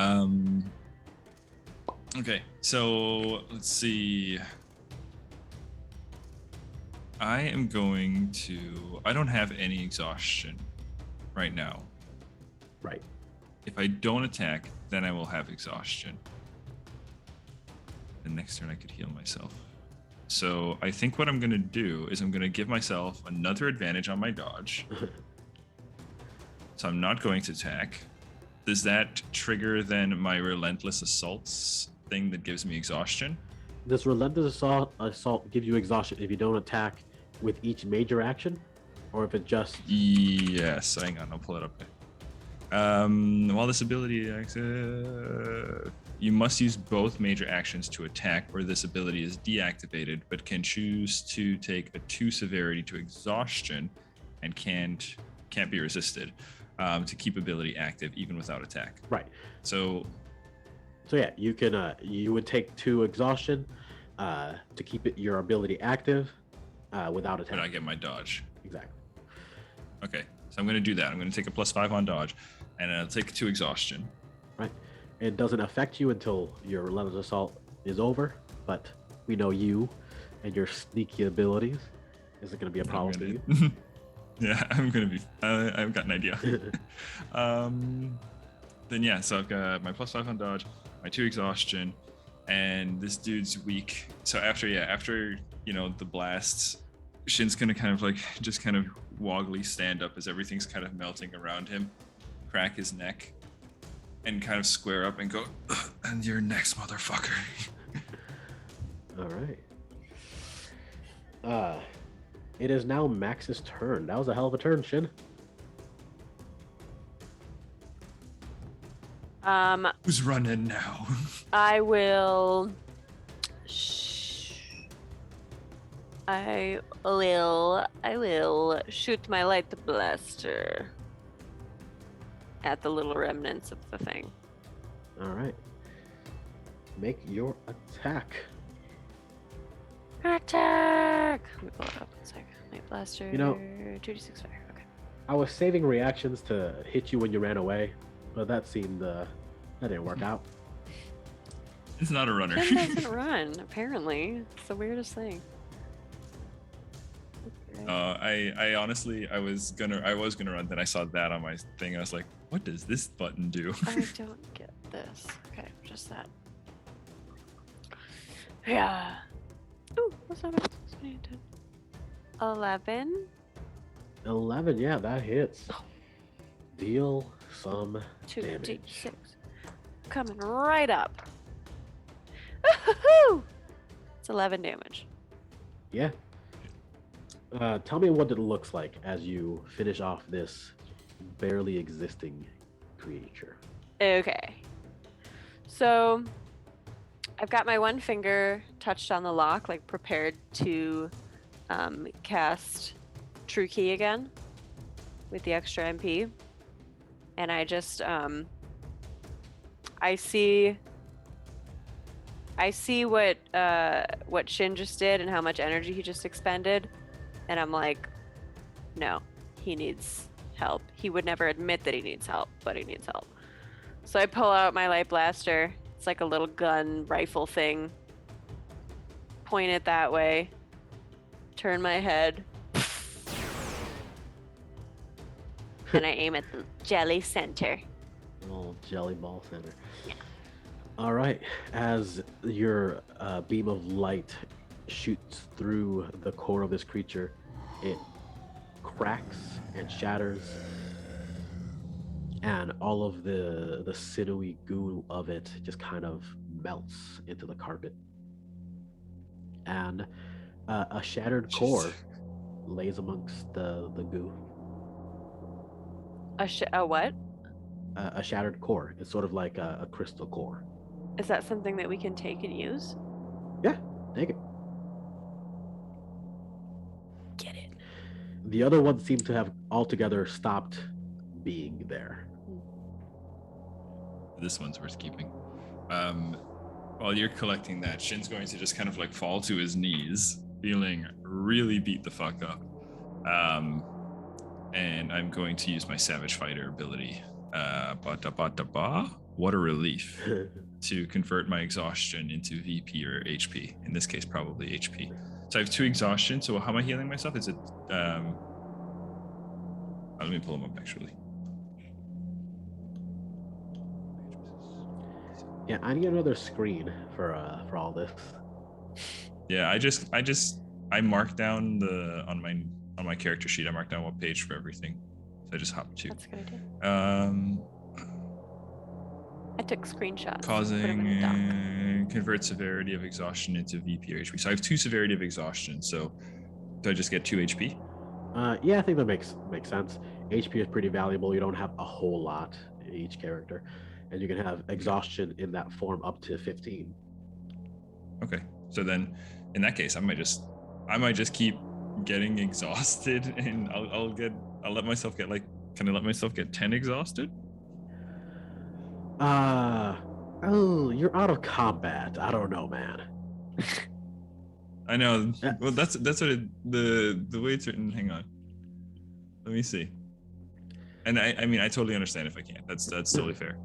Okay, so let's see. I am going to. I don't have any exhaustion right now. Right. If I don't attack, then I will have exhaustion. The next turn I could heal myself. So I think what I'm going to do is I'm going to give myself another advantage on my dodge. So I'm not going to attack. Does that trigger then my relentless assaults thing that gives me exhaustion? Does relentless assault give you exhaustion if you don't attack with each major action, or if it just? Yes. Hang on, I'll pull it up. While this ability you must use both major actions to attack, or this ability is deactivated, but can choose to take a 2 severity to exhaustion, and can't be resisted to keep ability active even without attack. Right. So yeah, you can. You would take 2 exhaustion to keep your ability active without attack. when I get my dodge. Exactly. Okay, so I'm going to do that. I'm going to take a +5 on dodge, and I'll take 2 exhaustion. Right. It doesn't affect you until your relentless assault is over, but we know you and your sneaky abilities. Is it going to be a problem for you? Yeah, I'm going to be. I've got an idea. Then yeah, so I've got my +5 on dodge, my 2 exhaustion, and this dude's weak. So after the blasts, Shin's gonna kind of just kind of woggly stand up as everything's kind of melting around him, crack his neck, and kind of square up and go, and you're next, motherfucker. All right. It is now Max's turn. That was a hell of a turn, Shin. Who's running now? I will. I will shoot my light blaster at the little remnants of the thing. All right. Make your attack. Attack! Let me pull it up one second. Light blaster. You know- 2d6 fire. Okay. I was saving reactions to hit you when you ran away, but that didn't work out. It's not a runner. Ken doesn't run, apparently. It's the weirdest thing. Okay. I honestly, I was gonna run. Then I saw that on my thing. I was like, what does this button do? I don't get this. Okay, just that. Yeah. Ooh, what's that? 11. 11, yeah, that hits. Deal some damage. 2d6. Coming right up. Woo-hoo-hoo! It's 11 damage. Yeah. Tell me what it looks like as you finish off this barely existing creature. Okay. So I've got my one finger touched on the lock, like prepared to cast True Key again with the extra MP. And I just I see what Shin just did and how much energy he just expended, and I'm like, no, he needs help. He would never admit that he needs help, but he needs help. So I pull out my light blaster. It's like a little gun rifle thing. Point it that way. Turn my head. And I aim at the jelly center. Little jelly ball center. All right. As your beam of light shoots through the core of this creature, it cracks and shatters, and all of the sinewy goo of it just kind of melts into the carpet. And a shattered core lays amongst the goo. A what? A shattered core. It's sort of like a crystal core. Is that something that we can take and use? Yeah, take it. Get it. The other ones seem to have altogether stopped being there. This one's worth keeping. While you're collecting that, Shin's going to just kind of like fall to his knees, feeling really beat the fuck up. And I'm going to use my Savage Fighter ability. What a relief. To convert my exhaustion into VP or HP. In this case, probably HP. So I have 2 exhaustion. So how am I healing myself? Is it let me pull them up actually. Yeah, I need another screen for all this. Yeah, I marked down on my character sheet. I marked down what page for everything. So I just hopped to. That's a good idea. I took screenshots. Causing convert severity of exhaustion into VP or HP. So I have 2 severity of exhaustion. So do I just get 2 HP? Yeah, I think that makes sense. HP is pretty valuable. You don't have a whole lot each character, and you can have exhaustion in that form up to 15. Okay, so then in that case, I might just keep getting exhausted, and I'll let myself get like. Can I let myself get 10 exhausted? Oh, you're out of combat. I don't know, man. I know. Well, that's what the way it's written. Hang on. Let me see. And I mean, I totally understand if I can't. That's totally fair.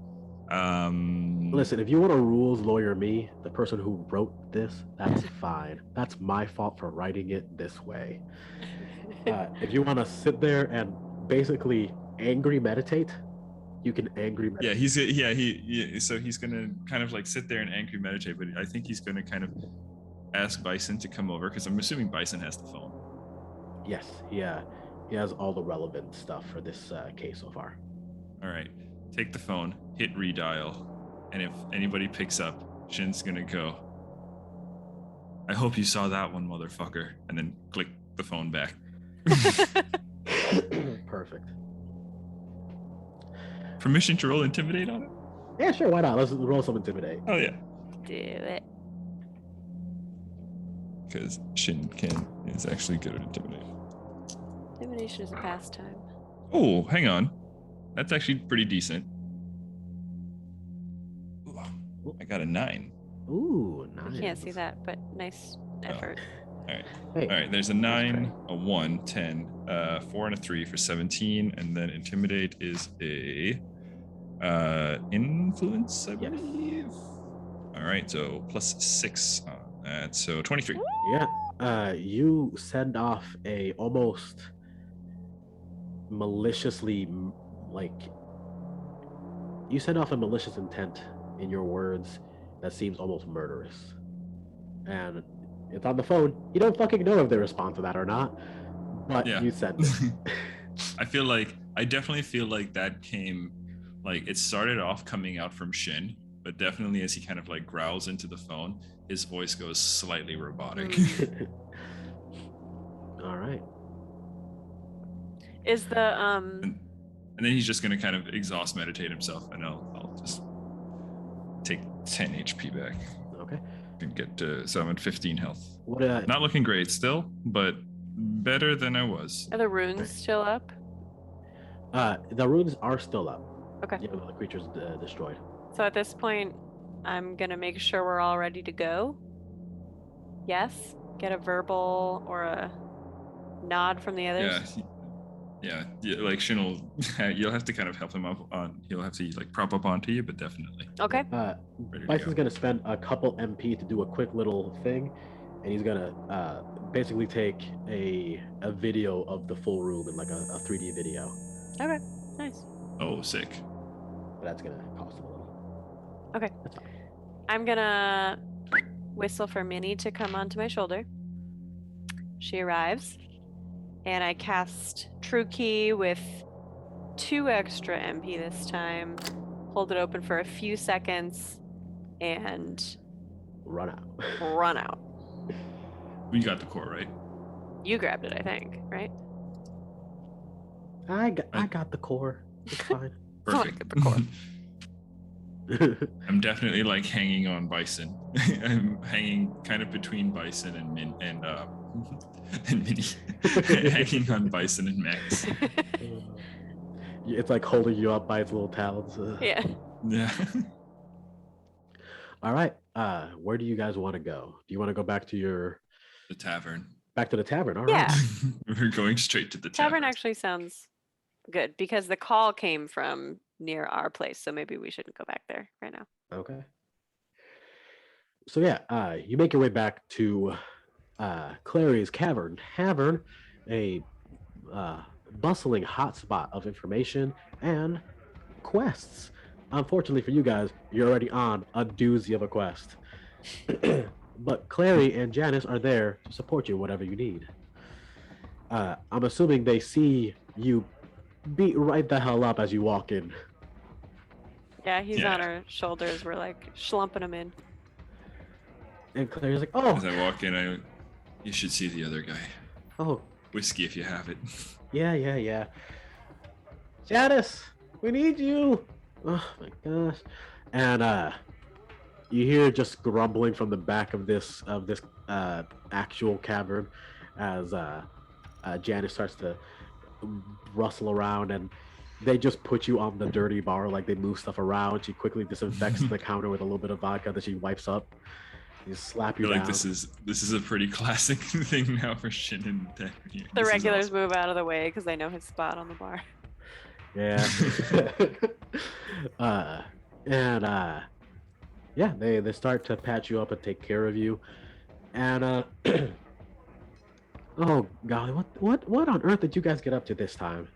Listen, if you want to rules lawyer me, the person who wrote this, that's fine. That's my fault for writing it this way. If you want to sit there and basically angry meditate, you can angry meditate. Yeah, so he's gonna kind of like sit there and angry meditate, but I think he's gonna kind of ask Bison to come over because I'm assuming Bison has the phone. Yes, yeah, he has all the relevant stuff for this case so far. All right, take the phone, hit redial, and if anybody picks up, Shin's gonna go, I hope you saw that one, motherfucker, and then click the phone back. Perfect. Permission to roll intimidate on it? Yeah, sure. Why not? Let's roll some intimidate. Oh yeah, Do it. because Shin is actually good at intimidating. Intimidation is a pastime. Oh, hang on, that's actually pretty decent. Ooh, I got a 9. Ooh, nice. I can't see that, but nice effort. All right. Hey, All right, there's a that's 9, great. a 1, 10, 4, and a 3 for 17, and then intimidate is a influence, I Yes. believe. All right, so plus 6 on that, so 23. Yeah. You send off a almost maliciously you send off a malicious intent in your words that seems almost murderous. And it's on the phone. You don't fucking know if they respond to that or not, but Yeah. you send it. I definitely feel like that came, like it started off coming out from Shin, but definitely as he kind of like growls into the phone, his voice goes slightly robotic. All right. Is the And then he's just gonna kind of exhaust meditate himself, and I'll just take 10 HP back Okay. and get to, so I'm at 15 health. What? Not looking great still, but better than I was. are the runes still up? The runes are still up. Okay. Even though the creature's destroyed. So at this point, I'm gonna make sure we're all ready to go. Yes. Get a verbal or a nod from the others. Yeah, like Shin will, you'll have to kind of help him up on, he'll have to like prop up onto you, but definitely. Okay. Ready to Bison's go. gonna spend a couple MP to do a quick little thing, and he's gonna basically take a video of the full room in like a 3D video. Okay. Nice. Oh, sick. But that's gonna cost him a little. Okay. That's fine. I'm gonna whistle for Minnie to come onto my shoulder. She arrives, and I cast True Key with 2 extra MP this time. Hold it open for a few seconds, and Run out. run out. We got the core, right? You grabbed it, I think, right? I got the core. It's fine. Someone Perfect. get the core. I'm definitely like hanging on Bison. I'm hanging kind of between Bison and and Minnie. Hanging on Bison and Max. It's like holding you up by its little talons. Yeah. Yeah. All right. Where do you guys want to go? Do you want to go back to The tavern. the tavern? All right. Yeah. We're going straight to the Tavern actually sounds good because the call came from near our place, so maybe we shouldn't go back there right now. Okay. So yeah, you make your way back to Clary's Cavern. Tavern, a bustling hotspot of information and quests. Unfortunately for you guys, you're already on a doozy of a quest. But Clary and Janice are there to support you whatever you need. I'm assuming they see you beat right the hell up as you walk in. Yeah, he's Yeah. on our shoulders. We're like schlumping him in. And Clary's like, oh, As I walk in, you should see the other guy. oh, Whiskey if you have it. yeah. Janice, we need you. Oh my gosh. And you hear just grumbling from the back of this actual cavern as Janice starts to rustle around, and they just put you on the dirty bar, like they move stuff around. She quickly disinfects the counter with a little bit of vodka that she wipes up. You slap I you feel down. like this is a pretty classic thing now for Shin and Tavern. The This is regulars awesome. move out of the way because they know his spot on the bar. Yeah. Yeah, they start to patch you up and take care of you. And oh golly, what on earth did you guys get up to this time?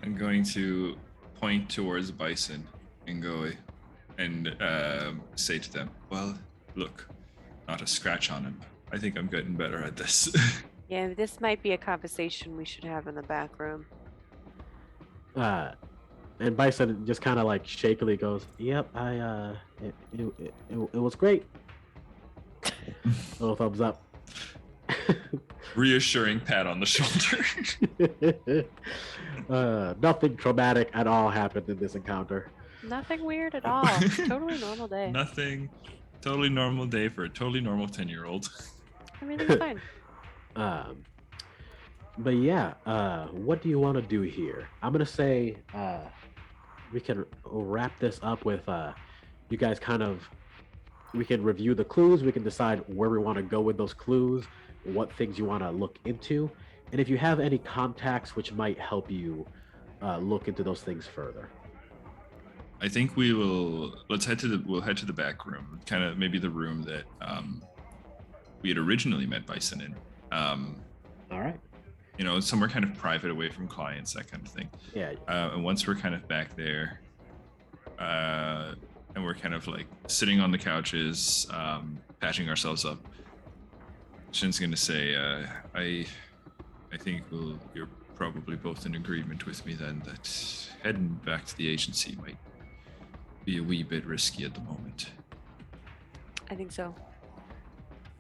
I'm going to point towards Bison and go and say to them, well, look, not a scratch on him. I think I'm getting better at this. Yeah, this might be a conversation we should have in the back room. And Bison just kind of like shakily goes, "Yep, it was great." Little thumbs up. Reassuring pat on the shoulder. Nothing traumatic at all happened in this encounter. Nothing weird at all. Totally normal day. Nothing. Totally normal day for a totally normal 10-year-old. Everything's fine. Um, but yeah, what do you want to do here? I'm gonna say we can wrap this up with you guys kind of. We can review the clues. We can decide where we want to go with those clues, what things you want to look into, and if you have any contacts which might help you look into those things further. I think we will. We'll head to the back room, kind of maybe the room that we had originally met Bison in. All right. You know, somewhere kind of private, away from clients, that kind of thing. Yeah. And once we're kind of back there, and we're kind of like sitting on the couches, patching ourselves up, Shin's gonna say, I think you're probably both in agreement with me then that heading back to the agency might be a wee bit risky at the moment. I think so.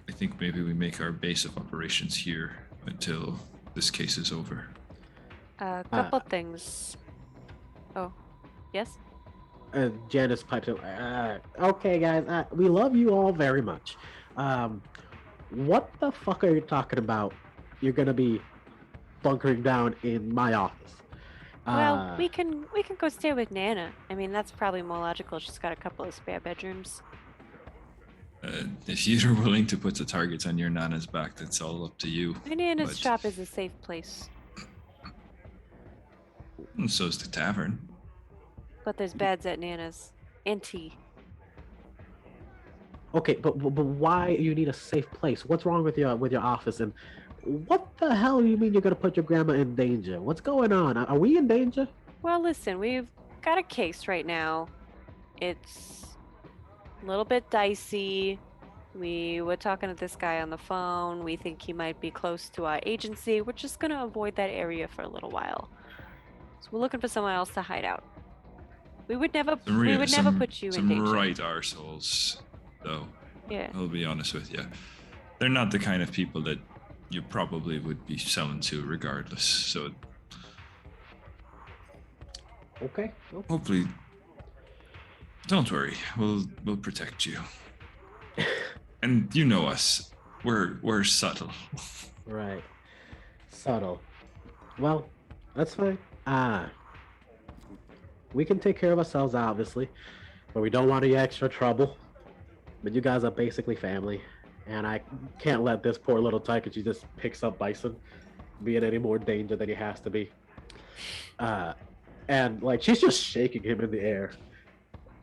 I think maybe we make our base of operations here until this case is over. A couple things. Oh, yes? Janice pipes in. Okay, guys, we love you all very much. What the fuck are you talking about? You're gonna be bunkering down in my office. Well, we can go stay with Nana. I mean, that's probably more logical. She's got a couple of spare bedrooms. If you're willing to put the targets on your Nana's back, that's all up to you. My Nana's But- shop is a safe place, And so's the tavern. but there's beds at Nana's and tea. Okay, but why you need a safe place? What's wrong with your office? And what the hell do you mean you're gonna put your grandma in danger? What's going on? Are we in danger? Well, listen, we've got a case right now. It's a little bit dicey. We were talking to this guy on the phone. We think he might be close to our agency. We're just gonna avoid that area for a little while. So we're looking for someone else to hide out. We would never put you in some danger. right arseholes, though. Yeah. I'll be honest with you. They're not the kind of people that you probably would be selling to regardless. So Okay. hopefully, don't worry. We'll protect you. And you know us. We're subtle. Right. Subtle. Well, that's fine. We can take care of ourselves, obviously, but we don't want any extra trouble. But you guys are basically family, and I can't let this poor little tyke, she just picks up Bison, be in any more danger than he has to be. And like she's just shaking him in the air,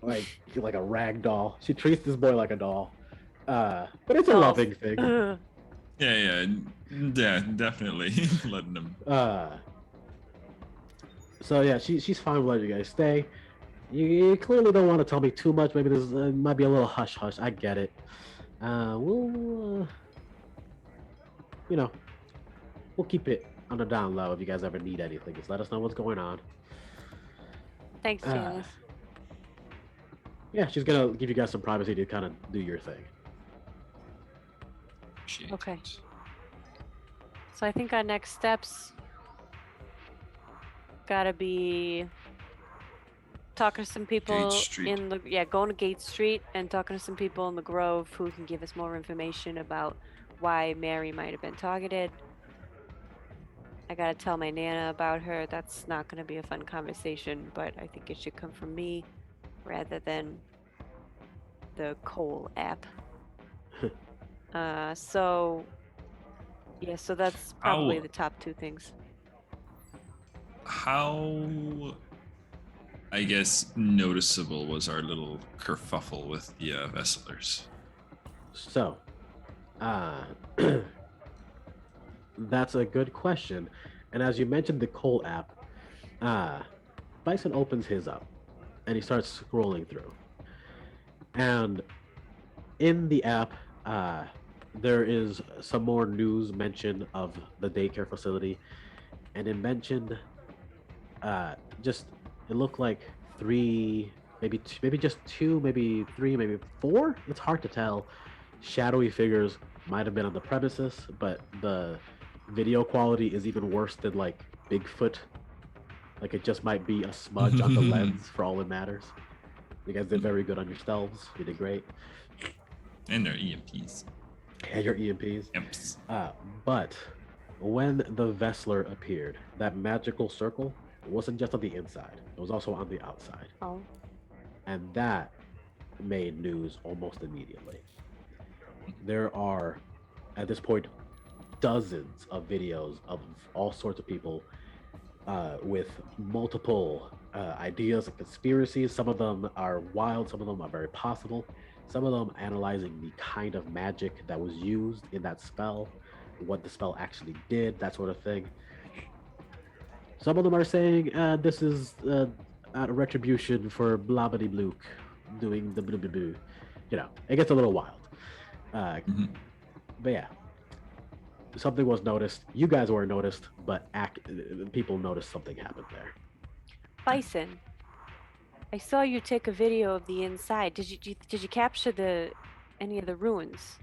like a rag doll. She treats this boy like a doll. But it's a Dolls. loving thing. Yeah, definitely letting them. So yeah, she's fine with letting you guys stay. You clearly don't want to tell me too much. Maybe there's might be a little hush hush. I get it. We'll keep it on the down low if you guys ever need anything. Just let us know what's going on. Thanks, Janice. Yeah, she's gonna give you guys some privacy to kind of do your thing. Appreciate Okay. it. So I think our next steps gotta be talking to some people Street. going to Gate Street and talking to some people in the Grove who can give us more information about why Mary might have been targeted. I gotta tell my Nana about her. That's not gonna be a fun conversation, but I think it should come from me rather than the Cole app. So that's probably How- the top two things. How, I guess, noticeable was our little kerfuffle with the Vesslers? So, that's a good question. And as you mentioned the Cole app, Bison opens his up and he starts scrolling through. And in the app, there is some more news mention of the daycare facility. And it mentioned it looked like three, maybe just two, maybe three, maybe four. It's hard to tell. Shadowy figures might have been on the premises, but the video quality is even worse than like Bigfoot Like it just might be a smudge on the lens for all it matters. You guys did very good on your stealths. You did great. And their EMPs. And your EMPs. Imps. But when the Vessler appeared, that magical circle wasn't just on the inside, it was also on the outside. Oh. And that made news almost immediately. There are, at this point, dozens of videos of all sorts of people with multiple ideas and conspiracies. Some of them are wild, some of them are very possible. Some of them analyzing the kind of magic that was used in that spell, what the spell actually did, that sort of thing. Some of them are saying this is a retribution for Blabbity Bluke doing the blah, blah, blah. You know, it gets a little wild. But yeah, something was noticed. You guys weren't noticed, but people noticed something happened there. Bison, I saw you take a video of the inside. Did you capture any of the ruins?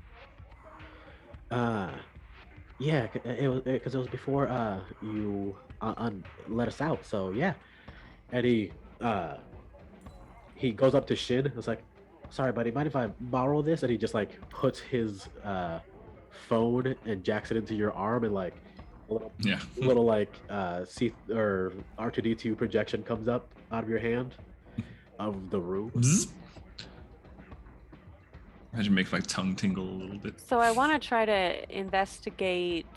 Yeah, because it was before you let us out. So yeah, and he goes up to Shin. It's like, sorry, buddy, mind if I borrow this? And he just like puts his phone and jacks it into your arm, and like a little like C or R2D2 projection comes up out of your hand of the room. Imagine make my tongue tingle a little bit. So I want to try to investigate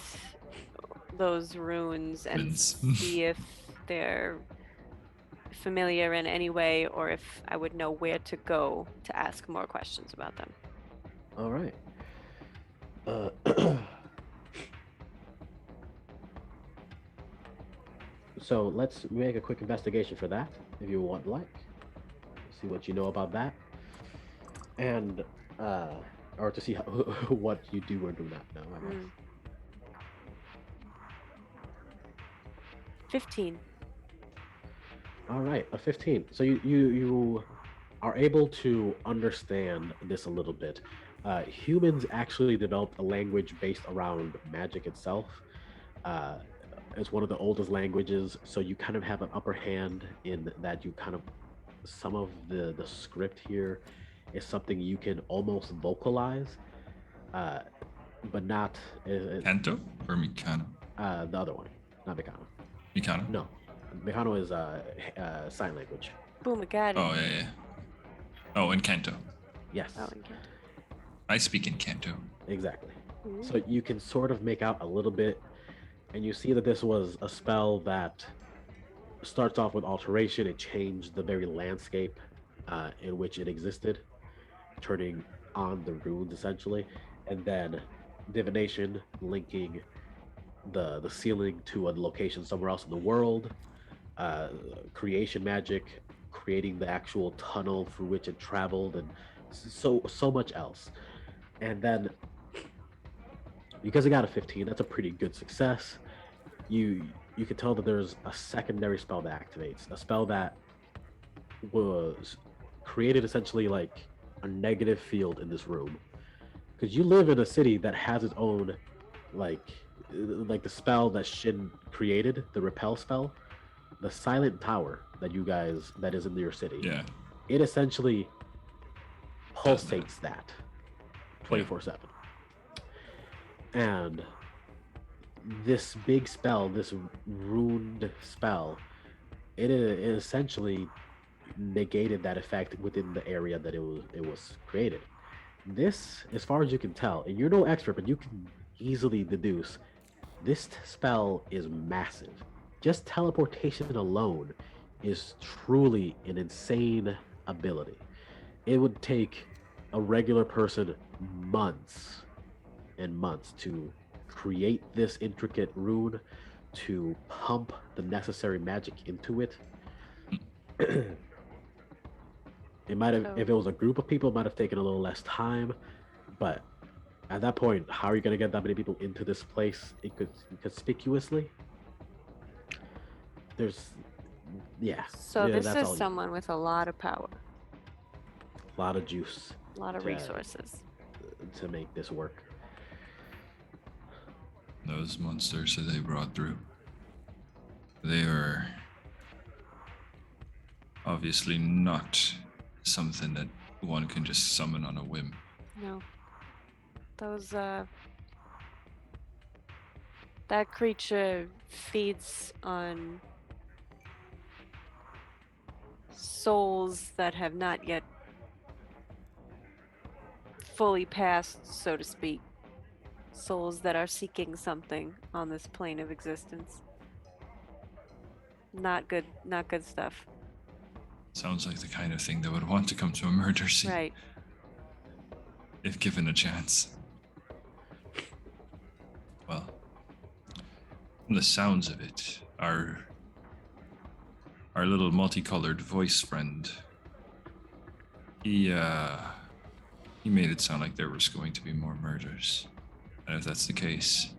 those runes and see if they're familiar in any way, or if I would know where to go to ask more questions about them. All right. So let's make a quick investigation for that, if you would like. See what you know about that, and or to see what you do or do not know. I guess. 15. All right, a 15. So you are able to understand this a little bit. Humans actually developed a language based around magic itself. It's one of the oldest languages, so you kind of have an upper hand in that. You kind of, some of the script here is something you can almost vocalize, but not. Kanto or Mikano? The other one, not Mikano. Mikano? No, Mikano is sign language. Boom, I got it. Oh yeah. Oh, in Kanto. Yes. Oh, in Kanto. I speak in Kanto. Exactly. So you can sort of make out a little bit, and you see that this was a spell that starts off with alteration. It changed the very landscape in which it existed, turning on the runes essentially, and then divination, linking the ceiling to a location somewhere else in the world, creation magic, creating the actual tunnel through which it traveled, and so much else. And then because it got a 15, that's a pretty good success. You can tell that there's a secondary spell that activates, a spell that was created essentially like a negative field in this room, because you live in a city that has its own like the spell that Shin created, the repel spell, the silent tower that is in your city. Yeah. It essentially pulsates that 24/7. And this big spell, this runed spell, it essentially negated that effect within the area that it was created. This, as far as you can tell, and you're no expert, but you can easily deduce, this spell is massive. Just teleportation alone is truly an insane ability. It would take a regular person months and months to create this intricate rune, to pump the necessary magic into it. It might have, if it was a group of people, it might have taken a little less time, but at that point, how are you going to get that many people into this place conspicuously? So this is someone with a lot of power, a lot of juice, a lot of resources to make this work. Those monsters that they brought through, they were Obviously not something that one can just summon on a whim. No. Those, that creature feeds on souls that have not yet fully passed, so to speak. Souls that are seeking something on this plane of existence. Not good stuff. Sounds like the kind of thing that would want to come to a murder scene. Right. If given a chance. Well, from the sounds of it, our little multicolored voice friend, he made it sound like there was going to be more murders. And if that's the case,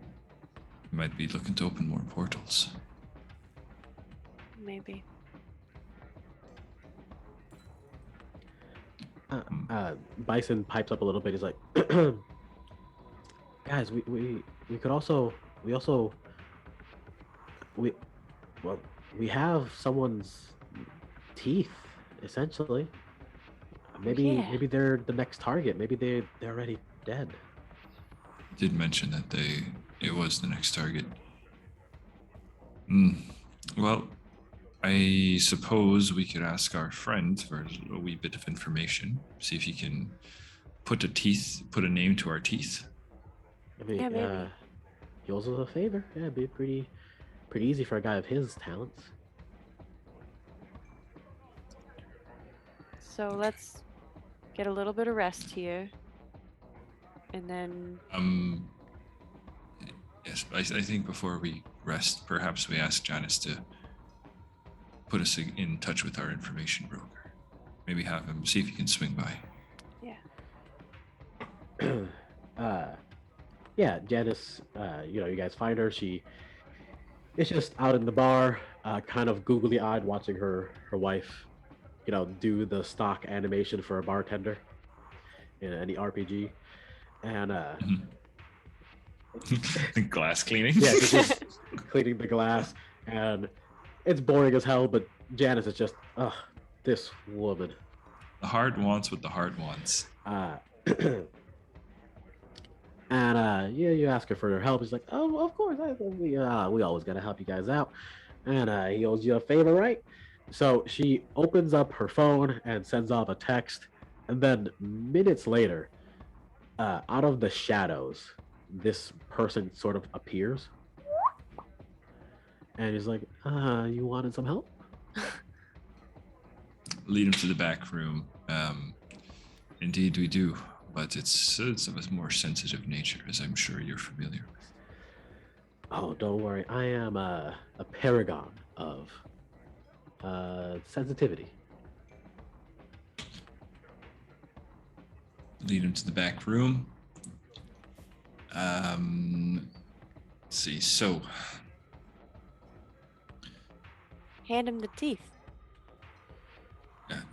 we might be looking to open more portals. Maybe. Bison pipes up a little bit. He's like, guys, we could also we have someone's teeth essentially. Maybe they're the next target. Maybe they're already dead. Did mention that it was the next target. Well, I suppose we could ask our friend for a wee bit of information. See if he can put a name to our teeth. I mean, Yeah, maybe. he owes us a favor. Yeah, it'd be pretty easy for a guy of his talents. So let's get a little bit of rest here. And then Yes, I think before we rest, perhaps we ask Janice to put us in touch with our information broker. Maybe have him see if he can swing by. Yeah, Janice, you guys find her. She is just out in the bar, kind of googly-eyed watching her wife, do the stock animation for a bartender in any RPG. And glass cleaning. yeah, just cleaning the glass, and it's boring as hell, but Janice is just, this woman. The heart wants what the heart wants. And you ask her for her help. He's like, oh, of course, we always gotta help you guys out. And he owes you a favor, right? So she opens up her phone and sends off a text, and then minutes later, out of the shadows, this person sort of appears, and he's like, you wanted some help? Lead him to the back room. Indeed we do, but it's of a more sensitive nature, as I'm sure you're familiar with. Oh, don't worry. I am a paragon of sensitivity. Lead him to the back room. Let's see. So, hand him the teeth.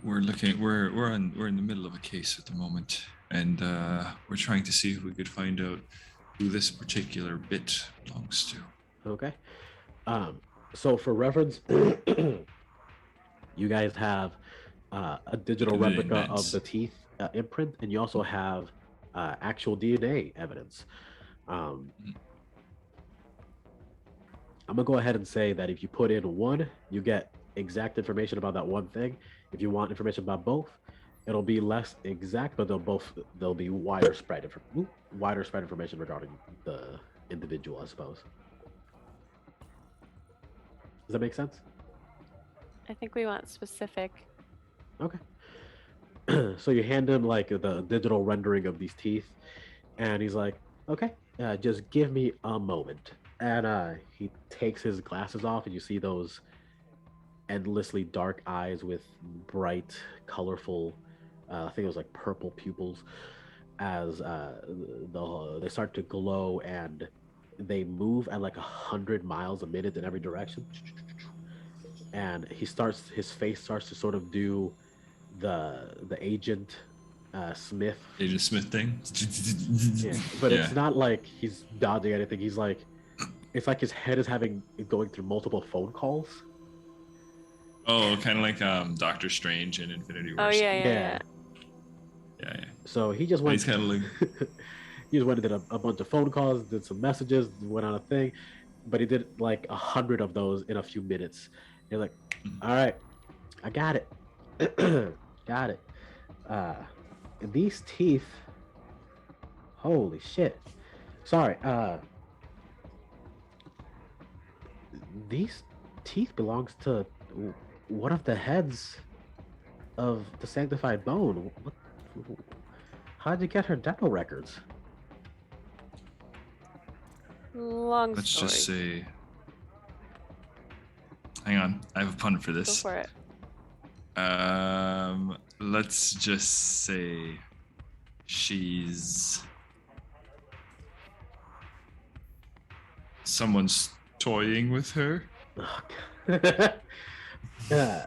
we're in the middle of a case at the moment, and we're trying to see if we could find out who this particular bit belongs to. Okay. So for reference, you guys have a digital replica of the teeth imprint, and you also have actual DNA evidence. I'm gonna go ahead and say that if you put in one, you get exact information about that one thing. If you want information about both, it'll be less exact, but they'll be wider spread information regarding the individual, I suppose. Does that make sense? I think we want specific. Okay. So you hand him like the digital rendering of these teeth, and he's like, okay, just give me a moment. And he takes his glasses off, and you see those endlessly dark eyes with bright, colorful, I think it was like purple pupils, as they start to glow, and they move at like 100 miles a minute in every direction. And his face starts to sort of do the Agent Smith thing. Yeah, but it's not like he's dodging anything. He's like, it's like his head is going through multiple phone calls. Oh, kind of like Doctor Strange in Infinity War. Oh yeah, yeah, Yeah. Yeah, yeah. So he just And went. he's kind of like, He just went and did a bunch of phone calls, did some messages, went on a thing, but he did like 100 of those in a few minutes. He's like, "All right, I got it, got it." Uh, these teeth, holy shit! Sorry, these teeth belongs to one of the heads of the sanctified bone. What? How'd you get her dental records? Long let's story. just say, hang on, I have a pun for Go this. for it. Let's just say she's someone's toying with her. Yeah.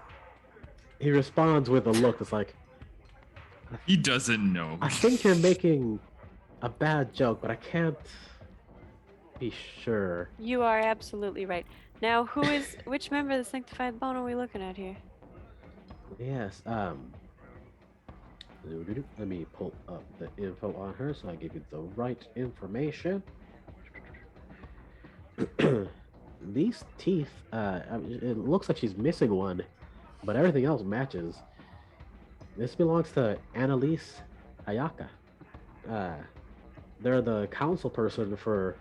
He responds with a look that's like, He doesn't know. I think you're making a bad joke, but I can't be sure. You are absolutely right. Now, which member of the Sanctified Bone are we looking at here? Yes, let me pull up the info on her so I give you the right information. These teeth, it looks like she's missing one, but everything else matches. This belongs to Annalise Ayaka. They're the council person for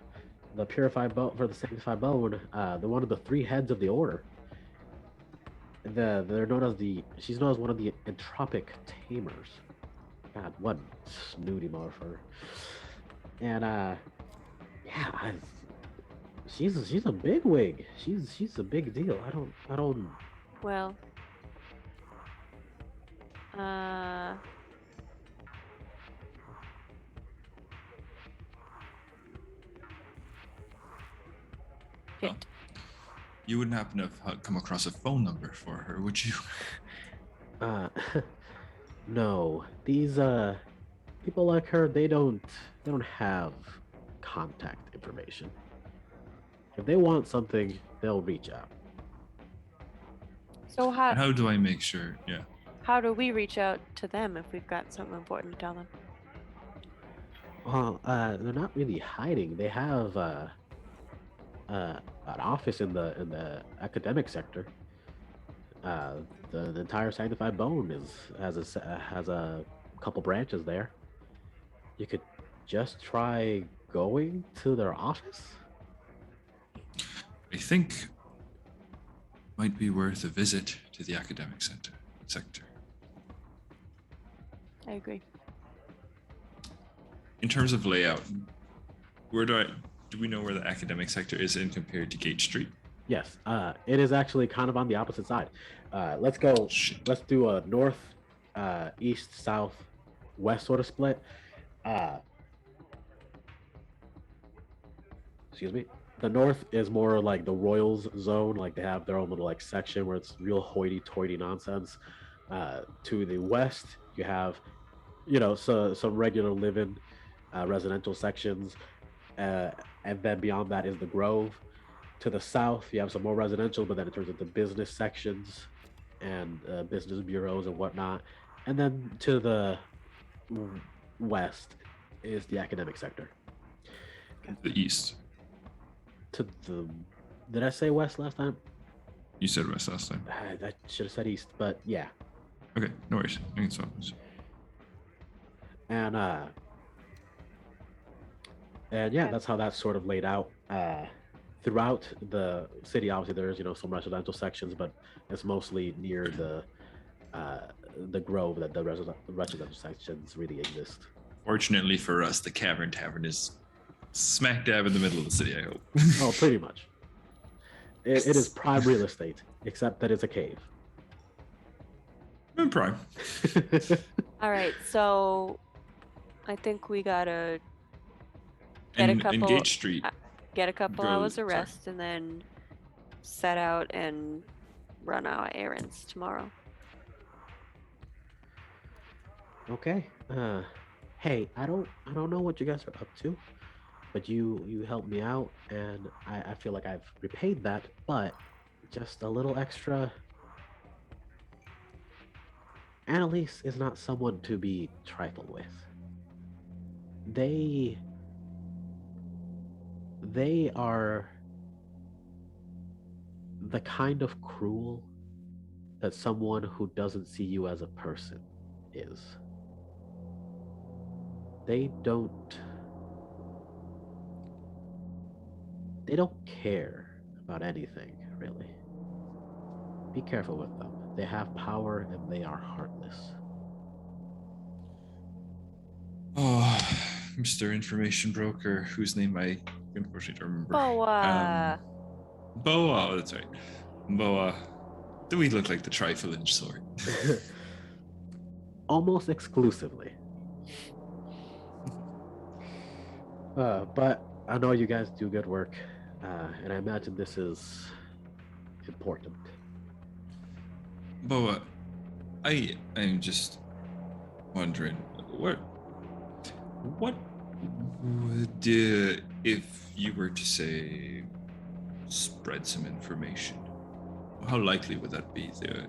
the purified bone, for the sanctified bone. They're one of the three heads of the order. They're known as she's known as one of the entropic tamers. God, what snooty motherfucker. And yeah, she's a big wig. She's a big deal. I don't. Well, uh, Well, you wouldn't happen to have come across a phone number for her, would you? No. These people like her, they don't have contact information. If they want something, they'll reach out. so And how do I make sure? Yeah. how do we reach out to them if we've got something important to tell them? Well, they're not really hiding. They have an office in the academic sector. The entire sanctified bone has a couple branches there. You could just try going to their office. I think might be worth a visit to the academic sector. I agree. In terms of layout, do we know where the academic sector is in compared to Gate Street? Yes, it is actually kind of on the opposite side. Let's go. Shit. Let's do a north, east, south, west sort of split. Excuse me. The north is more like the Royals zone, like they have their own little like section where it's real hoity-toity nonsense. To the west, you have, some regular living, residential sections, and then beyond that is the Grove. To the south, you have some more residential, but then it turns into business sections and business bureaus and whatnot. And then to the west is the academic sector. The east. Did I say west last time? You said west last time. I should have said east, but yeah. Okay, no worries. I can swap this. And yeah, that's how that's sort of laid out. Throughout the city, obviously there's some residential sections, but it's mostly near the Grove that the residential sections really exist. Fortunately for us, the Cavern Tavern is smack dab in the middle of the city, I hope. Oh, pretty much. It is prime real estate, except that it's a cave. In prime. All right, so I think we gotta And Gate Street. get a couple Go- hours of sorry. rest and then set out and run our errands tomorrow. Okay. Hey, I don't know what you guys are up to, but you helped me out, and I feel like I've repaid that, but just a little extra Annalise is not someone to be trifled with. They they are the kind of cruel that someone who doesn't see you as a person is. They don't they don't care about anything, really. Be careful with them. They have power and they are heartless. Oh, Mr. Information Broker, whose name I unfortunately don't remember. Boa. Boa, oh, that's right. Boa. Do we look like the trifling sort? Almost exclusively. But I know you guys do good work, and I imagine this is important. Boa, I'm just wondering what would if you were to say spread some information, how likely would that be to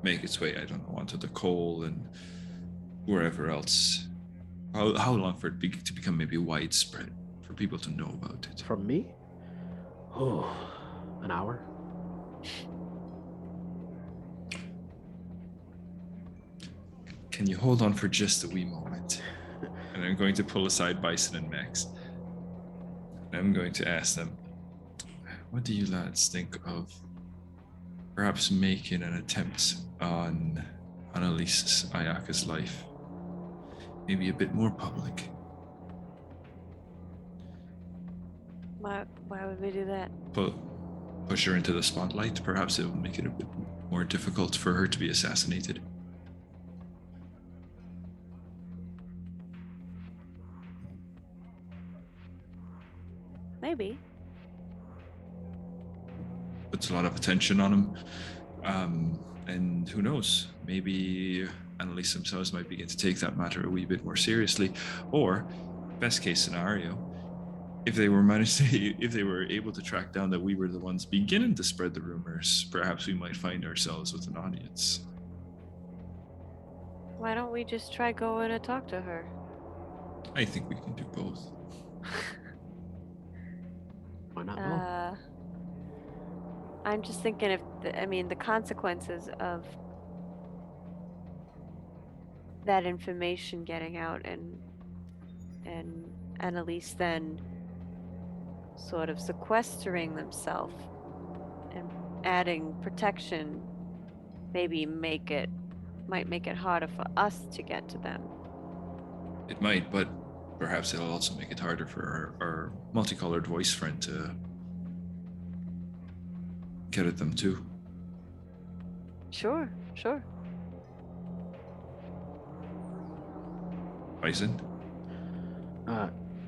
make its way, I don't know, onto the coal and wherever else? How long for it to become maybe widespread for people to know about it? From me? Oh, an hour? Can you hold on for just a wee moment? And I'm going to pull aside Bison and Max. And I'm going to ask them, what do you lads think of perhaps making an attempt on Annalise Ayaka's life? Maybe a bit more public. Why would we do that? Push her into the spotlight. Perhaps it will make it a bit more difficult for her to be assassinated. Maybe. Puts a lot of attention on him. And who knows? Maybe Annalise themselves might begin to take that matter a wee bit more seriously. Or, best case scenario, if they were able to track down that we were the ones beginning to spread the rumors, perhaps we might find ourselves with an audience. Why don't we just try going to talk to her? I think we can do both. Why not both? I'm just thinking if the consequences of that information getting out and Annalise then sort of sequestering themselves and adding protection maybe might make it harder for us to get to them. It might, but perhaps it'll also make it harder for our multicolored voice friend to get at them too. Sure. Bison?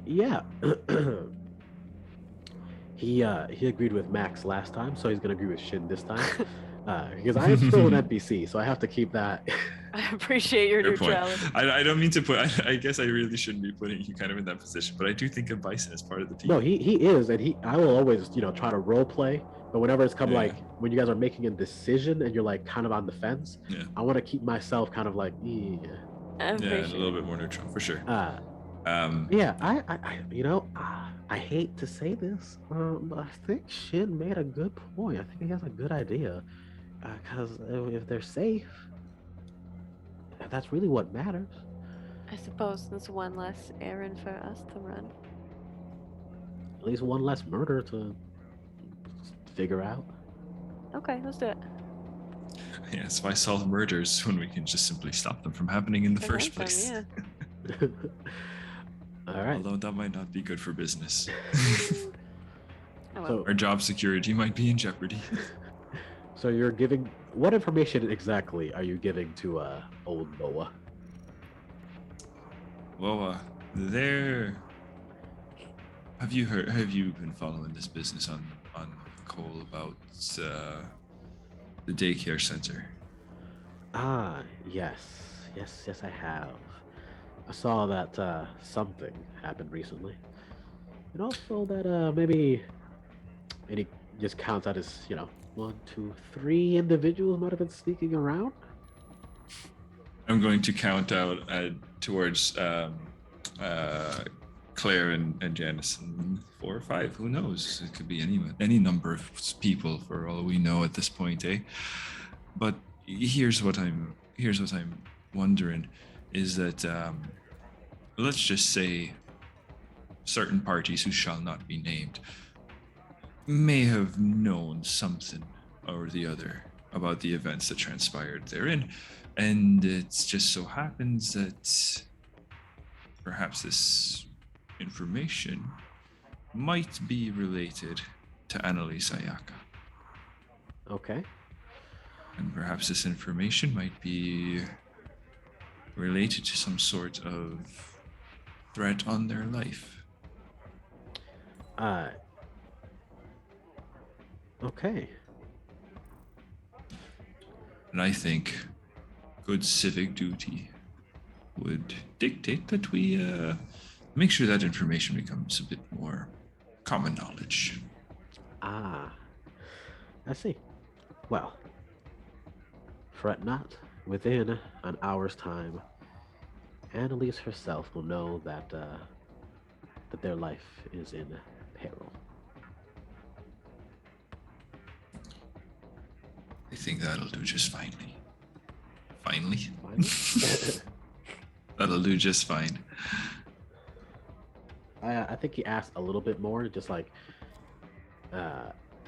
Yeah. He agreed with Max last time, so he's gonna agree with Shin this time. Because I am still an NPC, so I have to keep that. I appreciate your Fair point. neutrality. I don't mean to put. I guess I really shouldn't be putting you kind of in that position, but I do think of Bison as part of the team. No, he is, and I will always try to role play. But whenever it's come Yeah. like when you guys are making a decision and you're like kind of on the fence, Yeah. I want to keep myself kind of like I Yeah, a appreciate little bit more neutral for sure. Yeah, I hate to say this, but I think Shin made a good point. I think he has a good idea, because if they're safe, that's really what matters. I suppose there's one less errand for us to run. At least one less murder to figure out. Okay, let's do it. Yes, why solve murders when we can just simply stop them from happening in the first Prevent them, place? yeah. All right. Although that might not be good for business. Oh, well. So, Our job security might be in jeopardy. so you're giving what information exactly are you giving to old Boa? Well, have you been following this business on Cole about the daycare center? Ah, yes, I have. I saw that something happened recently, and also that maybe, and he just counts out his 1, 2, 3 individuals might have been sneaking around. I'm going to count out towards Claire and Janice. 4 or 5, who knows? It could be any number of people for all we know at this point, eh? But here's what I'm wondering is that let's just say certain parties who shall not be named may have known something or the other about the events that transpired therein, and it just so happens that perhaps this information might be related to Annalise Ayaka. Okay. And perhaps this information might be related to some sort of threat on their life. Okay. And I think good civic duty would dictate that we make sure that information becomes a bit more common knowledge. I see. Well, fret not. Within an hour's time, Annalise herself will know that that their life is in peril. I think that'll do just finely. Finally? That'll do just fine. I think he asked a little bit more, just like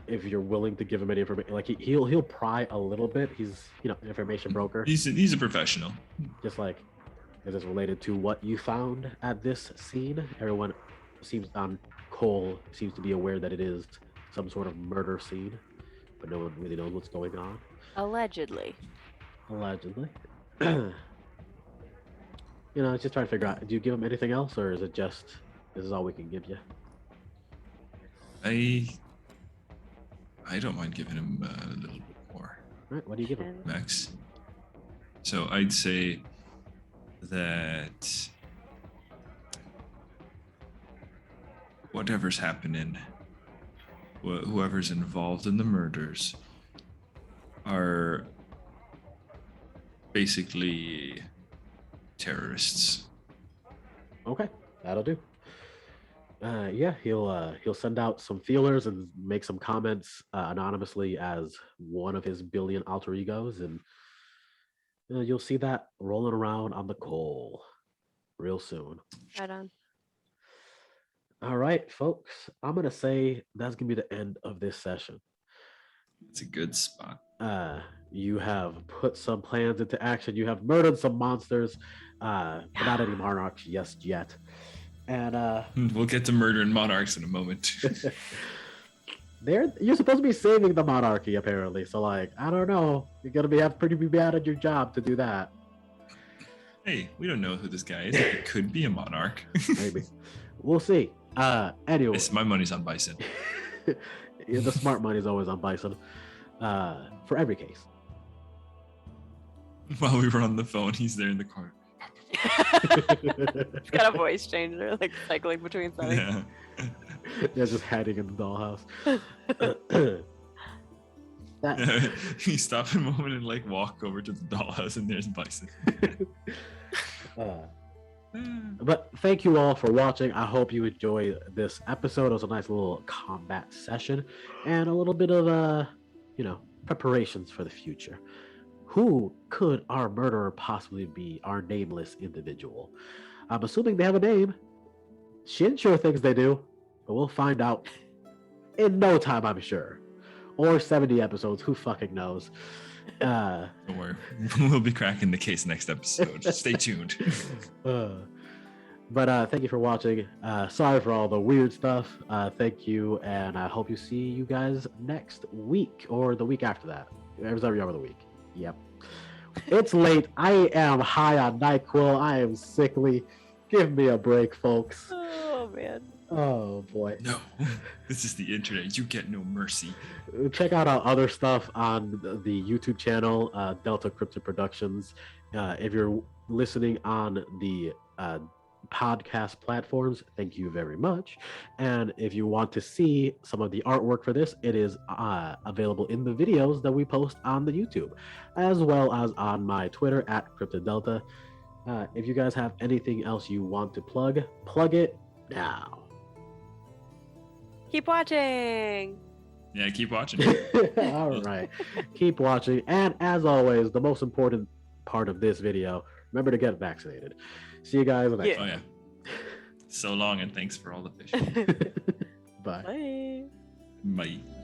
if you're willing to give him any information. Like he'll pry a little bit. He's information broker. He's a professional. Just like, is this related to what you found at this scene? Everyone seems on Cole seems to be aware that it is some sort of murder scene, but no one really knows what's going on. Allegedly. It's just trying to figure out, do you give him anything else, or is it just this is all we can give you? I don't mind giving him a little bit more. All right, what do you give him? Max. So I'd say that whatever's happening, whoever's involved in the murders are basically terrorists. Okay, that'll do. Yeah, he'll send out some feelers and make some comments anonymously as one of his billion alter egos, and you'll see that rolling around on the Cole real soon. Right on. All right, folks, I'm gonna say that's gonna be the end of this session. It's a good spot. You have put some plans into action. You have murdered some monsters, but not any monarchs just yet. And we'll get to murdering monarchs in a moment. you're supposed to be saving the monarchy, apparently. So, like, I don't know. You're gonna have pretty bad at your job to do that. Hey, we don't know who this guy is. It could be a monarch. Maybe. We'll see. Anyway, my money's on Bison. Yeah, the smart money's always on Bison. For every case. While we were on the phone, he's there in the car. It's got a voice changer, like cycling between settings. Yeah. Yeah, just hiding in the dollhouse. You stop a moment and like walk over to the dollhouse, and there's Bison. But thank you all for watching. I hope you enjoyed this episode. It was a nice little combat session and a little bit of preparations for the future. Who could our murderer possibly be? Our nameless individual. I'm assuming they have a name. Shin sure thinks they do, but we'll find out in no time, I'm sure. Or 70 episodes, who fucking knows? Don't worry, we'll be cracking the case next episode. Stay tuned. But thank you for watching. Sorry for all the weird stuff. Thank you, and I hope you see you guys next week or the week after that. Every other week. Yep. It's late. I am high on NyQuil. I am sickly. Give me a break, folks. Oh man. Oh boy. No, this is the internet. You get no mercy. Check out our other stuff on the YouTube channel, Delta Crypto Productions. If you're listening on the podcast platforms, thank you very much. And if you want to see some of the artwork for this, it is available in the videos that we post on the YouTube, as well as on my Twitter at CryptoDelta. If you guys have anything else you want to plug it now. Keep watching. Yeah, keep watching. All right. Keep watching. And as always, the most important part of this video, remember to get vaccinated. See you guys next Oh, yeah. So long, and thanks for all the fish. Bye. Bye. Bye.